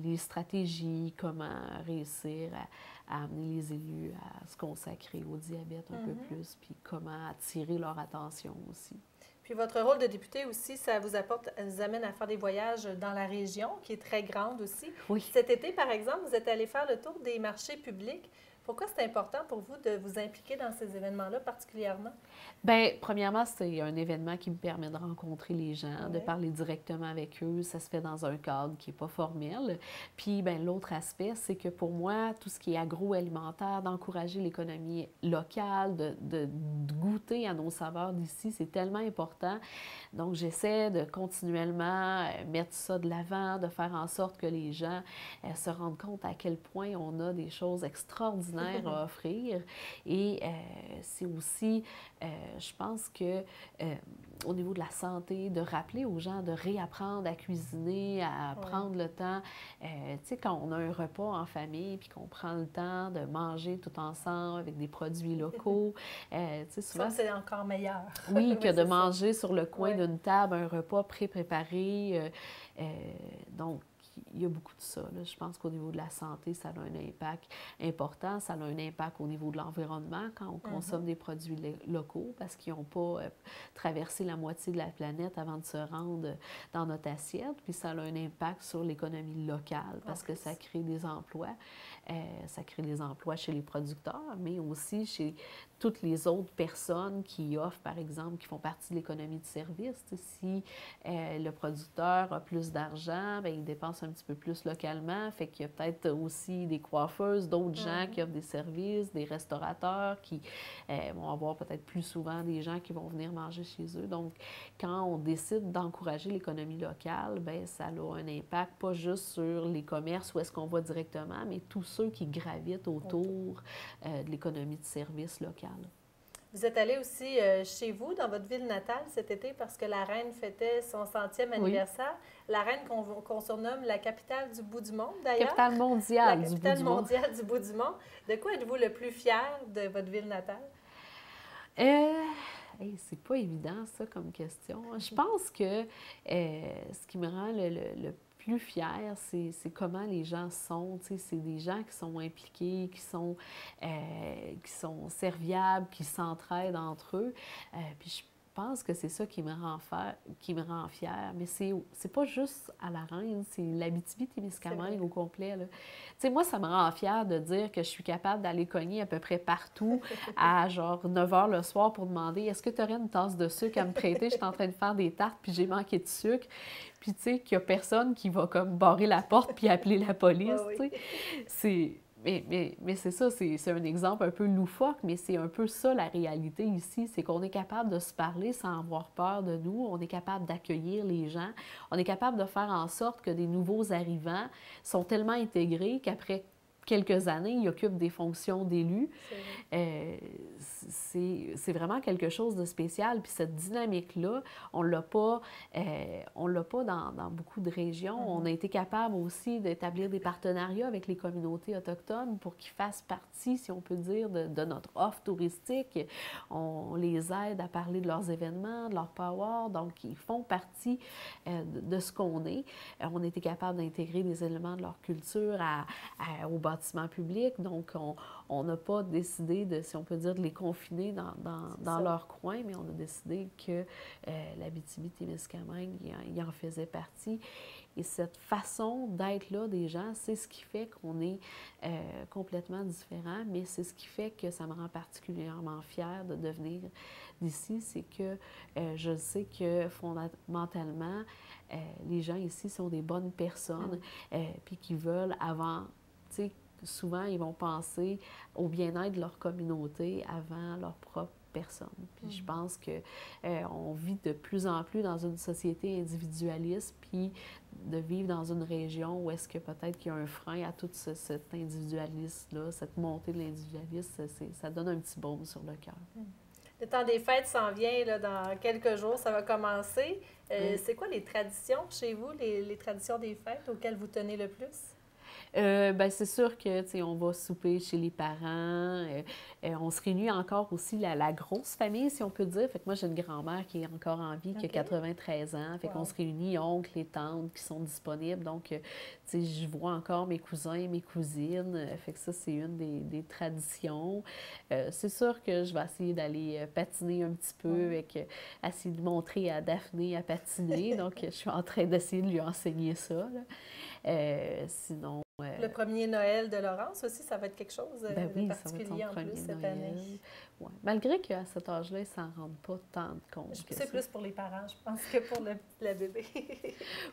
les stratégies, comment réussir à amener les élus à se consacrer au diabète un peu plus, puis comment attirer leur attention aussi. Puis votre rôle de député aussi, ça vous amène à faire des voyages dans la région, qui est très grande aussi. Oui. Cet été, par exemple, vous êtes allé faire le tour des marchés publics. Pourquoi c'est important pour vous de vous impliquer dans ces événements-là particulièrement? Bien, premièrement, c'est un événement qui me permet de rencontrer les gens, de parler directement avec eux. Ça se fait dans un cadre qui n'est pas formel. Puis, bien, l'autre aspect, c'est que pour moi, tout ce qui est agroalimentaire, d'encourager l'économie locale, de goûter à nos saveurs d'ici, c'est tellement important. Donc, j'essaie de continuellement mettre ça de l'avant, de faire en sorte que les gens se rendent compte à quel point on a des choses extraordinaires à offrir. Et c'est aussi, je pense que au niveau de la santé, de rappeler aux gens de réapprendre à cuisiner, à prendre le temps. Tu sais, quand on a un repas en famille puis qu'on prend le temps de manger tout ensemble avec des produits locaux, tu sais, souvent... Ça, c'est encore meilleur. Oui, que de manger sur le coin d'une table un repas pré-préparé. Donc, il y a beaucoup de ça. Là. Je pense qu'au niveau de la santé, ça a un impact important. Ça a un impact au niveau de l'environnement quand on consomme des produits locaux parce qu'ils n'ont pas traversé la moitié de la planète avant de se rendre dans notre assiette. Puis ça a un impact sur l'économie locale parce que ça crée des emplois. Ça crée des emplois chez les producteurs, mais aussi chez toutes les autres personnes qui offrent, par exemple, qui font partie de l'économie de service. Si le producteur a plus d'argent, bien, il dépense un petit peu plus localement. Fait qu'il y a peut-être aussi des coiffeuses, d'autres gens qui offrent des services, des restaurateurs qui vont avoir peut-être plus souvent des gens qui vont venir manger chez eux. Donc, quand on décide d'encourager l'économie locale, bien, ça a un impact pas juste sur les commerces où est-ce qu'on va directement, mais tous ceux qui gravitent autour de l'économie de service locale. Vous êtes allé aussi chez vous, dans votre ville natale, cet été, parce que la reine fêtait son 100e anniversaire. Oui. La reine qu'on surnomme la capitale du bout du monde, d'ailleurs. Capitale mondiale du bout du monde. La capitale mondiale du bout du monde. De quoi êtes-vous le plus fier de votre ville natale? C'est pas évident, ça, comme question. Je pense que ce qui me rend le plus fière, c'est comment les gens sont. C'est des gens qui sont impliqués, qui sont serviables, qui s'entraident entre eux. Puis je pense que c'est ça qui me rend fière. Mais c'est pas juste à la Reine, c'est l'Abitibi-Témiscamingue au complet. Moi, ça me rend fière de dire que je suis capable d'aller cogner à peu près partout à genre 9 h le soir pour demander « Est-ce que tu aurais une tasse de sucre à me prêter? Je suis en train de faire des tartes puis j'ai manqué de sucre. » Puis tu sais, qu'il n'y a personne qui va comme barrer la porte puis appeler la police. Mais c'est ça, c'est un exemple un peu loufoque, mais c'est un peu ça la réalité ici, c'est qu'on est capable de se parler sans avoir peur de nous, on est capable d'accueillir les gens, on est capable de faire en sorte que des nouveaux arrivants sont tellement intégrés qu'après quelques années, ils occupent des fonctions d'élus. C'est vraiment quelque chose de spécial. Puis cette dynamique-là, on ne l'a pas dans beaucoup de régions. On a été capable aussi d'établir des partenariats avec les communautés autochtones pour qu'ils fassent partie, si on peut dire, de notre offre touristique. On les aide à parler de leurs événements, de leur power. Donc, ils font partie de ce qu'on est. On a été capable d'intégrer des éléments de leur culture au bâtiment public. Donc, on n'a pas décidé de, si on peut dire, de les confiner dans leur coin, mais on a décidé que l'Abitibi-Témiscamingue, il en faisait partie. Et cette façon d'être là des gens, c'est ce qui fait qu'on est complètement différent, mais c'est ce qui fait que ça me rend particulièrement fière de devenir d'ici. C'est que je sais que fondamentalement, les gens ici sont des bonnes personnes, puis qui veulent avant, tu sais, souvent, ils vont penser au bien-être de leur communauté avant leur propre personne. Puis je pense qu'on vit de plus en plus dans une société individualiste, puis de vivre dans une région où est-ce que peut-être qu'il y a un frein à tout cet individualisme-là, cette montée de l'individualisme, ça donne un petit baume sur le cœur. Le temps des fêtes s'en vient, là, dans quelques jours, ça va commencer. C'est quoi les traditions chez vous, les traditions des fêtes auxquelles vous tenez le plus? Bien, c'est sûr que, tu sais, on va souper chez les parents. On se réunit encore aussi la grosse famille, si on peut dire. Fait que moi, j'ai une grand-mère qui est encore en vie, qui a 93 ans. Fait qu'on se réunit, oncles et tantes qui sont disponibles. Donc, tu sais, je vois encore mes cousins et mes cousines. Fait que ça, c'est une des traditions. C'est sûr que je vais essayer d'aller patiner un petit peu et essayer de montrer à Daphné à patiner. Donc, je suis en train d'essayer de lui enseigner ça, là. Sinon... Le premier Noël de Laurence aussi, ça va être quelque chose de particulier en plus cette année. Ouais. Malgré qu'à cet âge-là, ils ne s'en rendent pas tant compte. C'est plus pour les parents, je pense, que pour le bébé.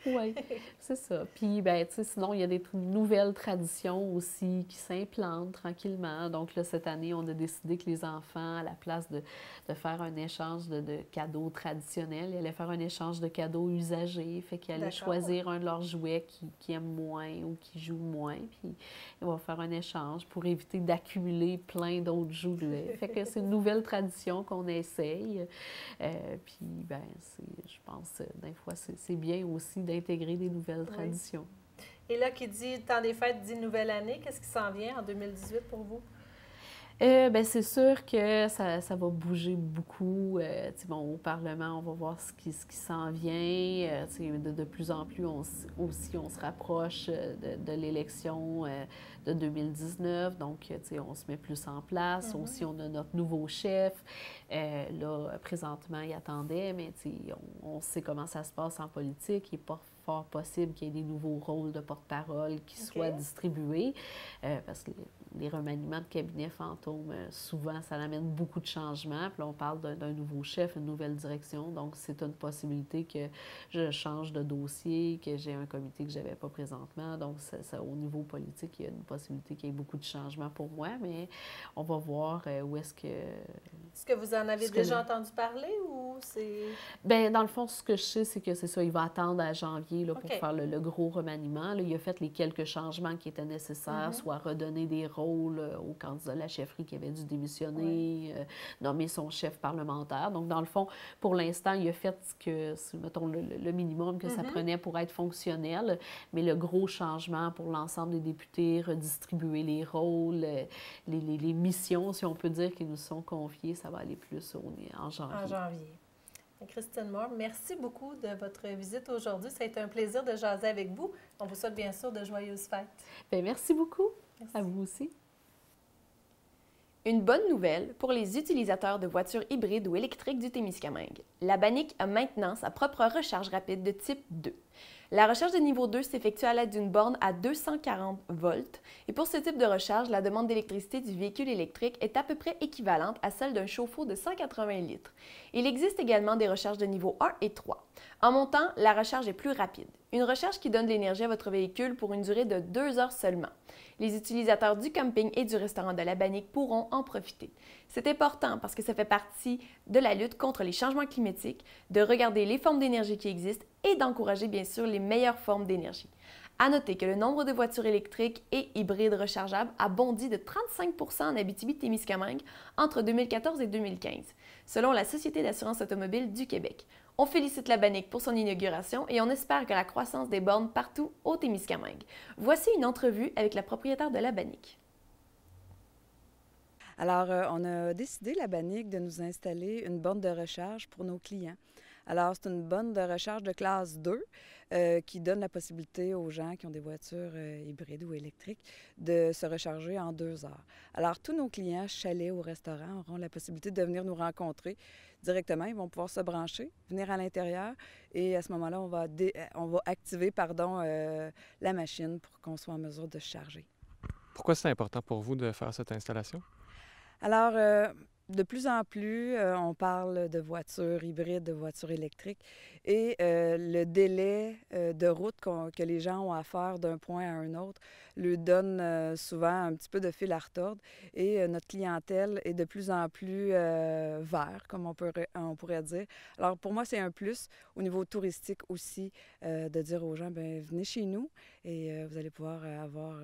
Oui, c'est ça. Puis, ben, tu sais, sinon, il y a des nouvelles traditions aussi qui s'implantent tranquillement. Donc, là, cette année, on a décidé que les enfants, à la place de faire un échange de cadeaux traditionnels, ils allaient faire un échange de cadeaux usagés. Fait qu'ils allaient choisir un de leurs jouets qu'ils aiment moins ou qui jouent moins. Puis, ils vont faire un échange pour éviter d'accumuler plein d'autres jouets. Fait que c'est une nouvelle tradition qu'on essaye. Puis, ben, je pense, des fois, c'est bien aussi d'intégrer des nouvelles traditions. Et là, qui dit temps des fêtes dit nouvelle année, qu'est-ce qui s'en vient en 2018 pour vous? Bien, c'est sûr que ça va bouger beaucoup. Bon, au Parlement, on va voir ce qui s'en vient. De plus en plus, on se rapproche de l'élection de 2019. Donc, on se met plus en place. Aussi, on a notre nouveau chef. Là, présentement, il attendait, mais on sait comment ça se passe en politique. Il n'est pas fort possible qu'il y ait des nouveaux rôles de porte-parole qui soient distribués, parce que les remaniements de cabinet fantômes, souvent, ça amène beaucoup de changements. Puis là, on parle d'un nouveau chef, une nouvelle direction. Donc, c'est une possibilité que je change de dossier, que j'ai un comité que je n'avais pas présentement. Donc, au niveau politique, il y a une possibilité qu'il y ait beaucoup de changements pour moi, mais on va voir où est-ce que... Est-ce que vous en avez déjà entendu parler ou c'est... Bien, dans le fond, ce que je sais, c'est que c'est ça, il va attendre à janvier là, pour faire le gros remaniement. Là, il a fait les quelques changements qui étaient nécessaires, soit redonner des rôles au candidat de la chefferie qui avait dû démissionner, nommer son chef parlementaire. Donc, dans le fond, pour l'instant, il a fait mettons, le minimum que ça prenait pour être fonctionnel, mais le gros changement pour l'ensemble des députés, redistribuer les rôles, les missions, si on peut dire, qui nous sont confiées, ça va aller plus en janvier. En janvier. Christine Moore, merci beaucoup de votre visite aujourd'hui. Ça a été un plaisir de jaser avec vous. On vous souhaite bien sûr de joyeuses fêtes. Bien, merci beaucoup. Merci. À vous aussi. Une bonne nouvelle pour les utilisateurs de voitures hybrides ou électriques du Témiscamingue. La Bannic a maintenant sa propre recharge rapide de type 2. La recharge de niveau 2 s'effectue à l'aide d'une borne à 240 volts et pour ce type de recharge, la demande d'électricité du véhicule électrique est à peu près équivalente à celle d'un chauffe-eau de 180 litres. Il existe également des recharges de niveau 1 et 3. En montant, la recharge est plus rapide. Une recharge qui donne de l'énergie à votre véhicule pour une durée de 2 heures seulement. Les utilisateurs du camping et du restaurant de la Bannic pourront en profiter. C'est important parce que ça fait partie de la lutte contre les changements climatiques, de regarder les formes d'énergie qui existent et d'encourager bien sûr les meilleures formes d'énergie. À noter que le nombre de voitures électriques et hybrides rechargeables a bondi de 35 % en Abitibi-Témiscamingue entre 2014 et 2015, selon la Société d'assurance automobile du Québec. On félicite la Bannic pour son inauguration et on espère que la croissance des bornes partout au Témiscamingue. Voici une entrevue avec la propriétaire de la Bannic. Alors, on a décidé, la Bannic, de nous installer une borne de recharge pour nos clients. Alors, c'est une borne de recharge de classe 2 qui donne la possibilité aux gens qui ont des voitures hybrides ou électriques de se recharger en 2 heures. Alors, tous nos clients, chalets ou restaurants, auront la possibilité de venir nous rencontrer directement. Ils vont pouvoir se brancher, venir à l'intérieur et à ce moment-là, on va activer la machine pour qu'on soit en mesure de se charger. Pourquoi c'est important pour vous de faire cette installation? Alors, de plus en plus, on parle de voitures hybrides, de voitures électriques et le délai de route que les gens ont à faire d'un point à un autre leur donne souvent un petit peu de fil à retordre et notre clientèle est de plus en plus vert, comme on pourrait dire. Alors, pour moi, c'est un plus au niveau touristique aussi de dire aux gens, bien, venez chez nous et vous allez pouvoir avoir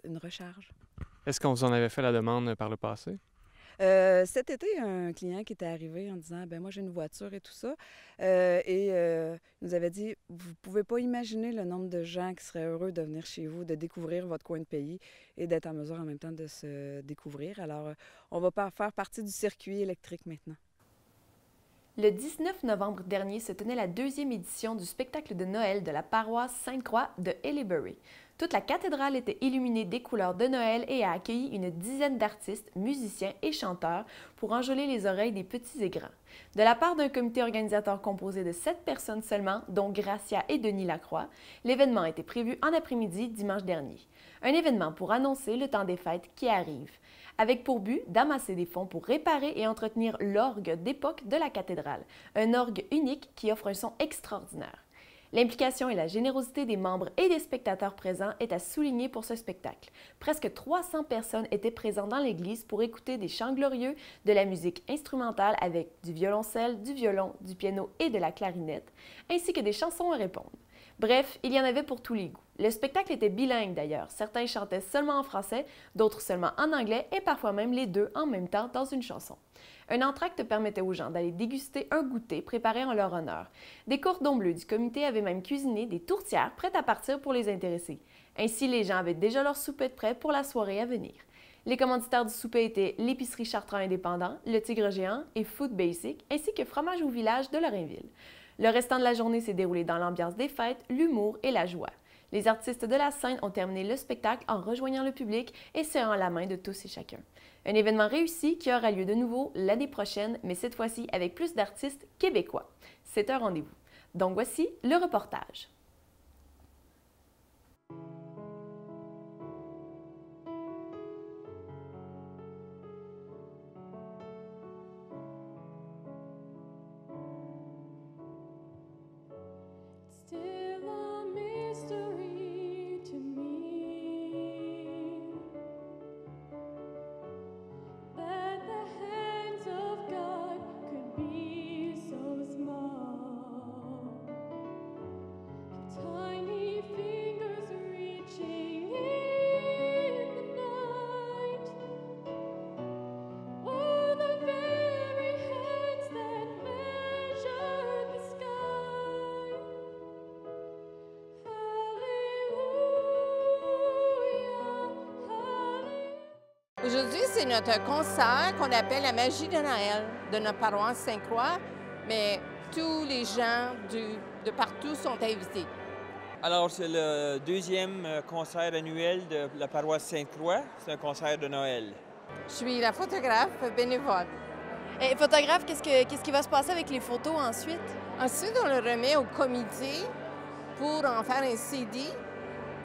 une recharge. Est-ce qu'on vous en avait fait la demande par le passé? Cet été, un client qui était arrivé en disant « ben moi j'ai une voiture et tout ça il nous avait dit « vous ne pouvez pas imaginer le nombre de gens qui seraient heureux de venir chez vous, de découvrir votre coin de pays et d'être en mesure en même temps de se découvrir. » Alors, on va faire partie du circuit électrique maintenant. Le 19 novembre dernier se tenait la 2e édition du spectacle de Noël de la paroisse Sainte-Croix de Haileybury. Toute la cathédrale était illuminée des couleurs de Noël et a accueilli une dizaine d'artistes, musiciens et chanteurs pour enjôler les oreilles des petits et grands. De la part d'un comité organisateur composé de 7 personnes seulement, dont Gracia et Denis Lacroix, l'événement était prévu en après-midi dimanche dernier. Un événement pour annoncer le temps des fêtes qui arrive, avec pour but d'amasser des fonds pour réparer et entretenir l'orgue d'époque de la cathédrale, un orgue unique qui offre un son extraordinaire. L'implication et la générosité des membres et des spectateurs présents est à souligner pour ce spectacle. Presque 300 personnes étaient présentes dans l'église pour écouter des chants glorieux, de la musique instrumentale avec du violoncelle, du violon, du piano et de la clarinette, ainsi que des chansons à répondre. Bref, il y en avait pour tous les goûts. Le spectacle était bilingue d'ailleurs. Certains chantaient seulement en français, d'autres seulement en anglais et parfois même les deux en même temps dans une chanson. Un entracte permettait aux gens d'aller déguster un goûter préparé en leur honneur. Des cordons bleus du comité avaient même cuisiné des tourtières prêtes à partir pour les intéressés. Ainsi, les gens avaient déjà leur souper de prêt pour la soirée à venir. Les commanditaires du souper étaient l'épicerie Chartrand indépendant, le Tigre géant et Food Basic, ainsi que Fromage au village de Lorrainville. Le restant de la journée s'est déroulé dans l'ambiance des fêtes, l'humour et la joie. Les artistes de la scène ont terminé le spectacle en rejoignant le public et serrant la main de tous et chacun. Un événement réussi qui aura lieu de nouveau l'année prochaine, mais cette fois-ci avec plus d'artistes québécois. C'est un rendez-vous. Donc voici le reportage. Still a mystery to me that the hands of God could be so small, tiny fingers reaching in the night, or the very hands that measure the sky. Aujourd'hui, c'est notre concert qu'on appelle la magie de Noël de notre paroisse Sainte-Croix, mais tous les gens de partout sont invités. Alors, c'est le deuxième concert annuel de la paroisse Sainte-Croix. C'est un concert de Noël. Je suis la photographe bénévole. Et photographe, qu'est-ce qui va se passer avec les photos ensuite? Ensuite, on le remet au comité pour en faire un CD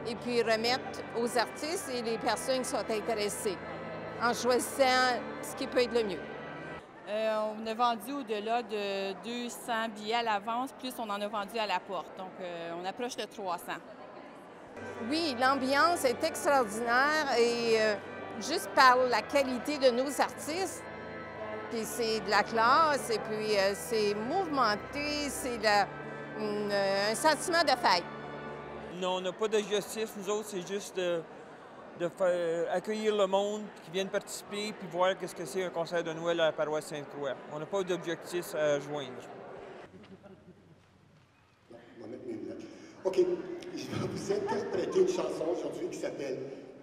et puis remettre aux artistes et les personnes qui sont intéressées, en choisissant ce qui peut être le mieux. On a vendu au-delà de 200 billets à l'avance, plus on en a vendu à la porte. Donc, on approche de 300. Oui, l'ambiance est extraordinaire et juste par la qualité de nos artistes, puis c'est de la classe et puis c'est mouvementé, c'est un sentiment de fête. Non, on n'a pas d'objectif, nous autres, c'est juste de faire accueillir le monde qui viennent participer puis voir qu'est-ce que c'est un concert de Noël à la paroisse Sainte-Croix. On n'a pas d'objectif à joindre. OK, je vais vous interpréter une chanson aujourd'hui qui s'appelle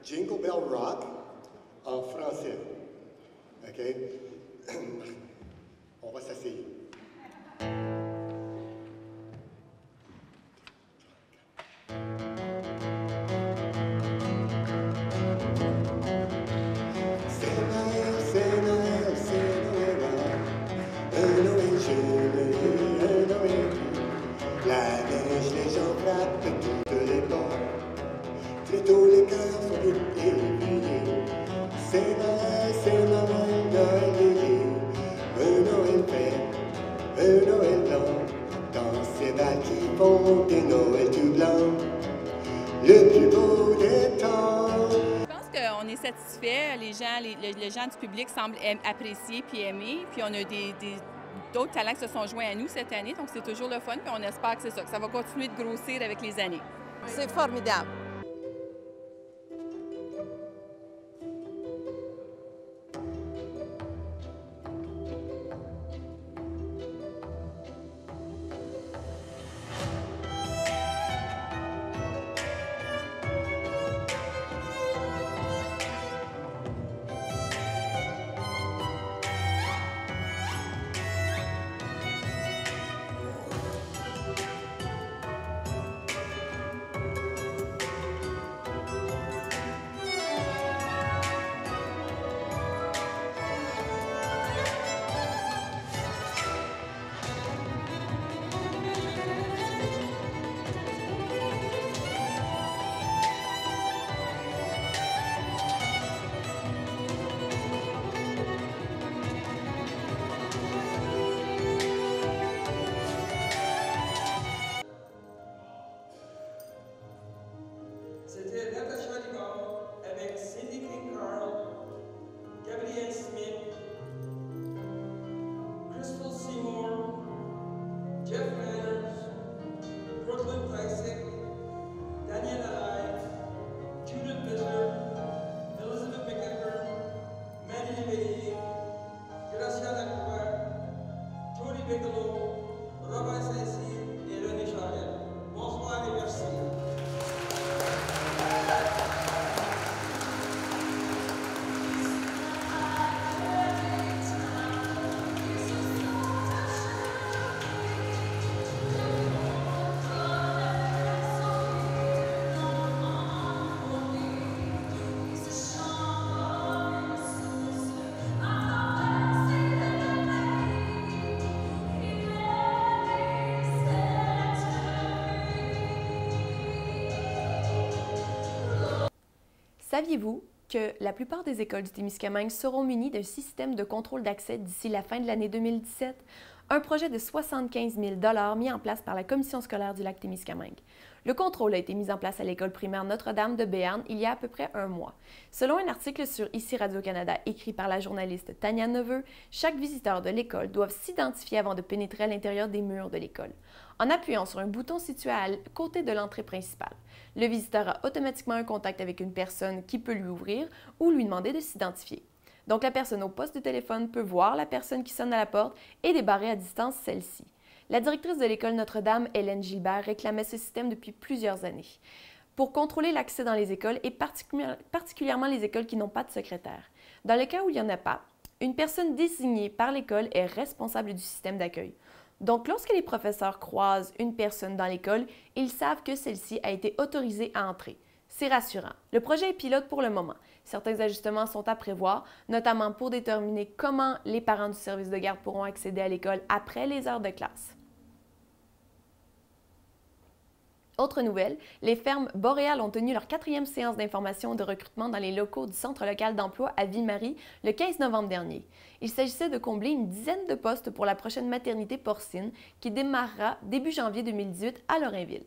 Jingle Bell Rock en français. OK? On va s'asseoir. La neige, les gens frappent de toutes les portes. Très tôt, les cœurs sont éveillés. C'est Noël, Noël veillé. Un Noël vert, un Noël blanc. Dans ces balles qui font des Noëls tout blancs. Le plus beau des temps. Je pense qu'on est satisfait. Les gens du public semblent apprécier puis aimer. Puis on a d'autres talents qui se sont joints à nous cette année, donc c'est toujours le fun, puis on espère que ça va continuer de grossir avec les années. C'est formidable. C'était Natasha Ligard avec Cindy King-Carl, Gabrielle Smith, Crystal Seymour, Jeff Manners, Brooklyn Tysick, Daniel Alay, Judith Miller, Elizabeth McEachern, Manny Leveillé, Gracia Lacroix, Jody Bigelow, Robert Saint-Cyr et René Charette. Bonsoir et merci. Saviez-vous que la plupart des écoles du Témiscamingue seront munies d'un système de contrôle d'accès d'ici la fin de l'année 2017? un projet de 75 000 $ mis en place par la Commission scolaire du Lac-Témiscamingue. Le contrôle a été mis en place à l'école primaire Notre-Dame de Béarn il y a à peu près un mois. Selon un article sur Ici Radio-Canada écrit par la journaliste Tania Neveu, chaque visiteur de l'école doit s'identifier avant de pénétrer à l'intérieur des murs de l'école, en appuyant sur un bouton situé à côté de l'entrée principale. Le visiteur a automatiquement un contact avec une personne qui peut lui ouvrir ou lui demander de s'identifier. Donc la personne au poste de téléphone peut voir la personne qui sonne à la porte et débarrer à distance celle-ci. La directrice de l'école Notre-Dame, Hélène Gilbert, réclamait ce système depuis plusieurs années pour contrôler l'accès dans les écoles et particulièrement les écoles qui n'ont pas de secrétaire. Dans le cas où il n'y en a pas, une personne désignée par l'école est responsable du système d'accueil. Donc, lorsque les professeurs croisent une personne dans l'école, ils savent que celle-ci a été autorisée à entrer. C'est rassurant. Le projet est pilote pour le moment. Certains ajustements sont à prévoir, notamment pour déterminer comment les parents du service de garde pourront accéder à l'école après les heures de classe. Autre nouvelle, les fermes Boréal ont tenu leur 4e séance d'information et de recrutement dans les locaux du Centre local d'emploi à Ville-Marie le 15 novembre dernier. Il s'agissait de combler une dizaine de postes pour la prochaine maternité porcine qui démarrera début janvier 2018 à Lorrainville.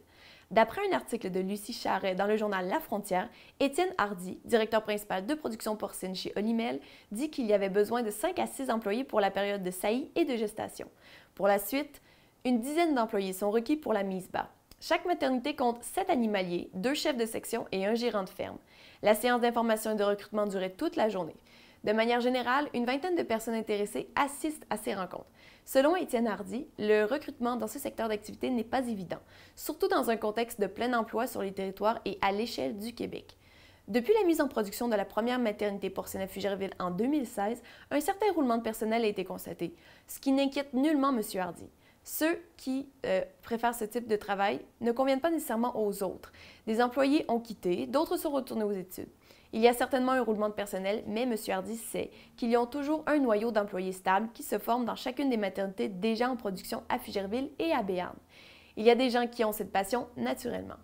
D'après un article de Lucie Charret dans le journal La Frontière, Étienne Hardy, directeur principal de production porcine chez Olimel, dit qu'il y avait besoin de 5 à 6 employés pour la période de saillie et de gestation. Pour la suite, une dizaine d'employés sont requis pour la mise bas. Chaque maternité compte 7 animaliers, 2 chefs de section et un gérant de ferme. La séance d'information et de recrutement durait toute la journée. De manière générale, une vingtaine de personnes intéressées assistent à ces rencontres. Selon Étienne Hardy, le recrutement dans ce secteur d'activité n'est pas évident, surtout dans un contexte de plein emploi sur les territoires et à l'échelle du Québec. Depuis la mise en production de la première maternité porcine à Fugerville en 2016, un certain roulement de personnel a été constaté, ce qui n'inquiète nullement M. Hardy. Ceux qui préfèrent ce type de travail ne conviennent pas nécessairement aux autres. Des employés ont quitté, d'autres sont retournés aux études. Il y a certainement un roulement de personnel, mais M. Hardy sait qu'il y a toujours un noyau d'employés stables qui se forment dans chacune des maternités déjà en production à Fugerville et à Béarn. Il y a des gens qui ont cette passion naturellement.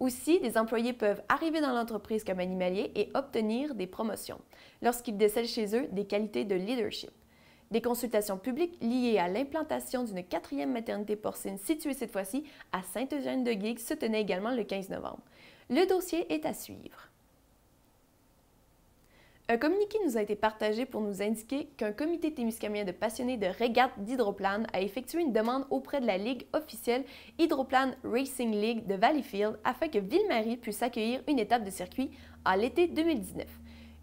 Aussi, des employés peuvent arriver dans l'entreprise comme animaliers et obtenir des promotions lorsqu'ils décèlent chez eux des qualités de leadership. Des consultations publiques liées à l'implantation d'une 4e maternité porcine située cette fois-ci à Sainte-Eugène-de-Guigue se tenaient également le 15 novembre. Le dossier est à suivre. Un communiqué nous a été partagé pour nous indiquer qu'un comité témiscamien de passionnés de régates d'hydroplane a effectué une demande auprès de la Ligue officielle Hydroplane Racing League de Valleyfield afin que Ville-Marie puisse accueillir une étape de circuit à l'été 2019.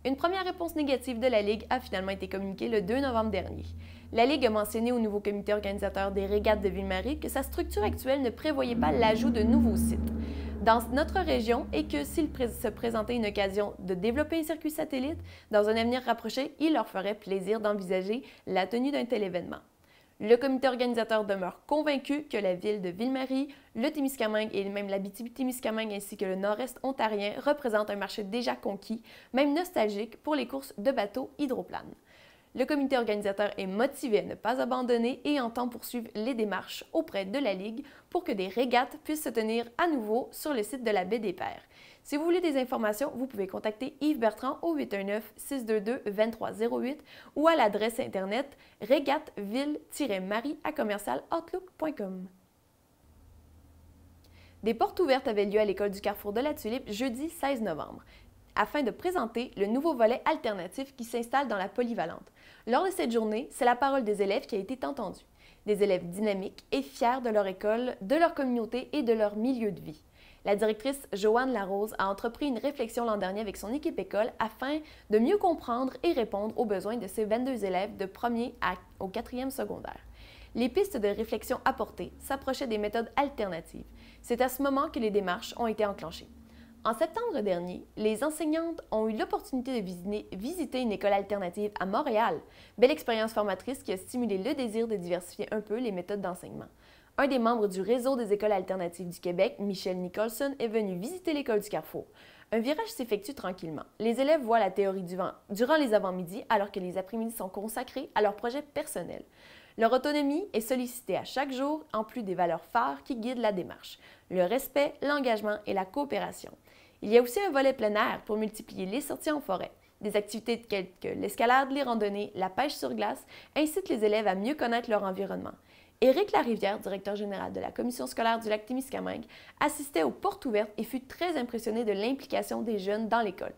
Une première réponse négative de la Ligue a finalement été communiquée le 2 novembre dernier. La Ligue a mentionné au nouveau comité organisateur des régates de Ville-Marie que sa structure actuelle ne prévoyait pas l'ajout de nouveaux sites dans notre région et que s'il se présentait une occasion de développer un circuit satellite, dans un avenir rapproché, il leur ferait plaisir d'envisager la tenue d'un tel événement. Le comité organisateur demeure convaincu que la ville de Ville-Marie, le Témiscamingue et même l'Abitibi-Témiscamingue ainsi que le nord-est ontarien représentent un marché déjà conquis, même nostalgique pour les courses de bateaux hydroplanes. Le comité organisateur est motivé à ne pas abandonner et entend poursuivre les démarches auprès de la Ligue pour que des régates puissent se tenir à nouveau sur le site de la baie des Pères. Si vous voulez des informations, vous pouvez contacter Yves Bertrand au 819-622-2308 ou à l'adresse internet régateville-marie@outlook.com. Des portes ouvertes avaient lieu à l'école du Carrefour de la Tulipe jeudi 16 novembre afin de présenter le nouveau volet alternatif qui s'installe dans la polyvalente. Lors de cette journée, c'est la parole des élèves qui a été entendue. Des élèves dynamiques et fiers de leur école, de leur communauté et de leur milieu de vie. La directrice Joanne Larose a entrepris une réflexion l'an dernier avec son équipe école afin de mieux comprendre et répondre aux besoins de ses 22 élèves de 1er au 4e secondaire. Les pistes de réflexion apportées s'approchaient des méthodes alternatives. C'est à ce moment que les démarches ont été enclenchées. En septembre dernier, les enseignantes ont eu l'opportunité de visiter une école alternative à Montréal. Belle expérience formatrice qui a stimulé le désir de diversifier un peu les méthodes d'enseignement. Un des membres du réseau des écoles alternatives du Québec, Michel Nicholson, est venu visiter l'école du Carrefour. Un virage s'effectue tranquillement. Les élèves voient la théorie du vent durant les avant-midi alors que les après-midi sont consacrés à leurs projets personnels. Leur autonomie est sollicitée à chaque jour en plus des valeurs phares qui guident la démarche, le respect, l'engagement et la coopération. Il y a aussi un volet plein air pour multiplier les sorties en forêt. Des activités telles que l'escalade, les randonnées, la pêche sur glace incitent les élèves à mieux connaître leur environnement. Éric Larivière, directeur général de la commission scolaire du Lac-Témiscamingue, assistait aux portes ouvertes et fut très impressionné de l'implication des jeunes dans l'école.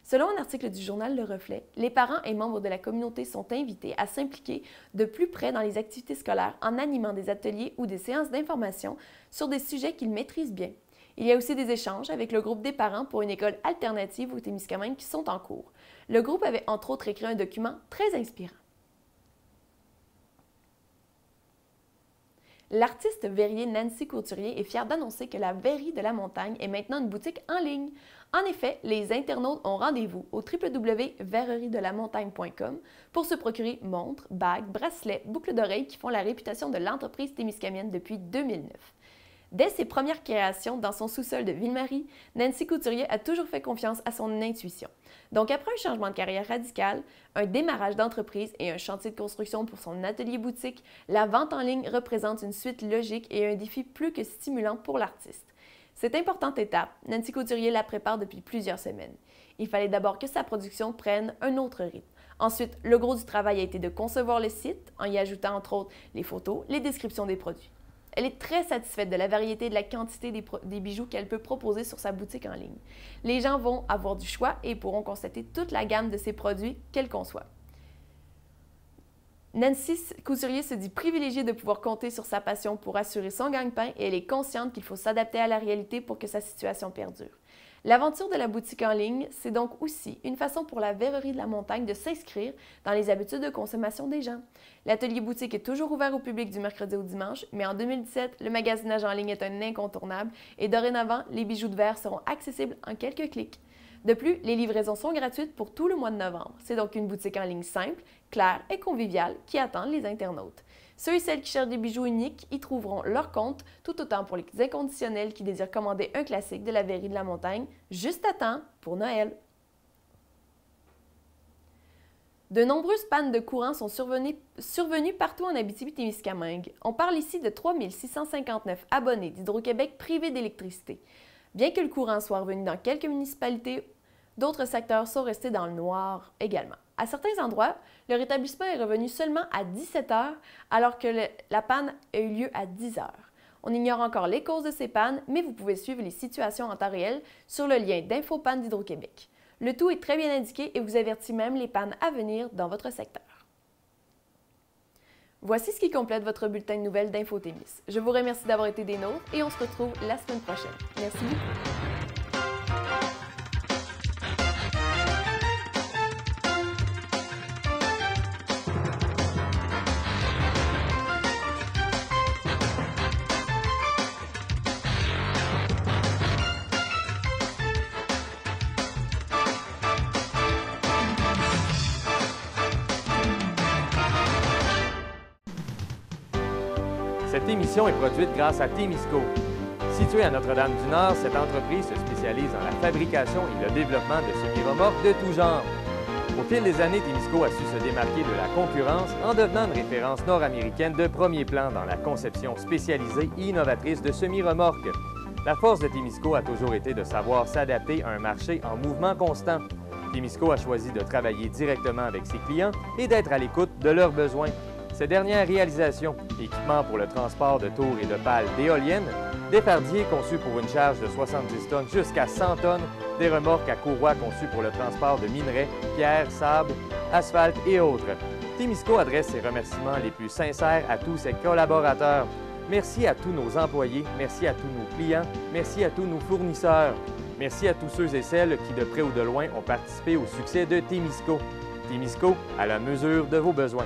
Selon un article du journal Le Reflet, les parents et membres de la communauté sont invités à s'impliquer de plus près dans les activités scolaires en animant des ateliers ou des séances d'information sur des sujets qu'ils maîtrisent bien. Il y a aussi des échanges avec le groupe des parents pour une école alternative au Témiscamingue qui sont en cours. Le groupe avait entre autres écrit un document très inspirant. L'artiste verrier Nancy Couturier est fière d'annoncer que la Verrerie de la Montagne est maintenant une boutique en ligne. En effet, les internautes ont rendez-vous au www.verreriedelamontagne.com pour se procurer montres, bagues, bracelets, boucles d'oreilles qui font la réputation de l'entreprise témiscamienne depuis 2009. Dès ses premières créations dans son sous-sol de Ville-Marie, Nancy Couturier a toujours fait confiance à son intuition. Donc après un changement de carrière radical, un démarrage d'entreprise et un chantier de construction pour son atelier-boutique, la vente en ligne représente une suite logique et un défi plus que stimulant pour l'artiste. Cette importante étape, Nancy Couturier la prépare depuis plusieurs semaines. Il fallait d'abord que sa production prenne un autre rythme. Ensuite, le gros du travail a été de concevoir le site, en y ajoutant entre autres les photos, les descriptions des produits. Elle est très satisfaite de la variété et de la quantité des bijoux qu'elle peut proposer sur sa boutique en ligne. Les gens vont avoir du choix et pourront constater toute la gamme de ses produits qu'elle conçoit. Nancy Couturier se dit privilégiée de pouvoir compter sur sa passion pour assurer son gagne-pain et elle est consciente qu'il faut s'adapter à la réalité pour que sa situation perdure. L'aventure de la boutique en ligne, c'est donc aussi une façon pour la Verrerie de la Montagne de s'inscrire dans les habitudes de consommation des gens. L'atelier boutique est toujours ouvert au public du mercredi au dimanche, mais en 2017, le magasinage en ligne est un incontournable et dorénavant, les bijoux de verre seront accessibles en quelques clics. De plus, les livraisons sont gratuites pour tout le mois de novembre. C'est donc une boutique en ligne simple, claire et conviviale qui attend les internautes. Ceux et celles qui cherchent des bijoux uniques y trouveront leur compte, tout autant pour les inconditionnels qui désirent commander un classique de la Verrerie de la Montagne, juste à temps pour Noël. De nombreuses pannes de courant sont survenues partout en Abitibi-Témiscamingue. On parle ici de 3 659 abonnés d'Hydro-Québec privés d'électricité. Bien que le courant soit revenu dans quelques municipalités, d'autres secteurs sont restés dans le noir également. À certains endroits, le rétablissement est revenu seulement à 17 h, alors que la panne a eu lieu à 10 h. On ignore encore les causes de ces pannes, mais vous pouvez suivre les situations en temps réel sur le lien d'Infopanne d'Hydro-Québec. Le tout est très bien indiqué et vous avertit même les pannes à venir dans votre secteur. Voici ce qui complète votre bulletin de nouvelles d'Infotémis. Je vous remercie d'avoir été des nôtres et on se retrouve la semaine prochaine. Merci beaucoup. Cette émission est produite grâce à Témisco. Située à Notre-Dame-du-Nord, cette entreprise se spécialise dans la fabrication et le développement de semi-remorques de tout genre. Au fil des années, Témisco a su se démarquer de la concurrence en devenant une référence nord-américaine de premier plan dans la conception spécialisée et innovatrice de semi-remorques. La force de Témisco a toujours été de savoir s'adapter à un marché en mouvement constant. Témisco a choisi de travailler directement avec ses clients et d'être à l'écoute de leurs besoins. Ces dernières réalisations, équipements pour le transport de tours et de pales d'éoliennes, des fardiers conçus pour une charge de 70 tonnes jusqu'à 100 tonnes, des remorques à courroie conçues pour le transport de minerais, pierres, sable, asphalte et autres. Témisco adresse ses remerciements les plus sincères à tous ses collaborateurs. Merci à tous nos employés, merci à tous nos clients, merci à tous nos fournisseurs. Merci à tous ceux et celles qui, de près ou de loin, ont participé au succès de Témisco. Témisco, à la mesure de vos besoins.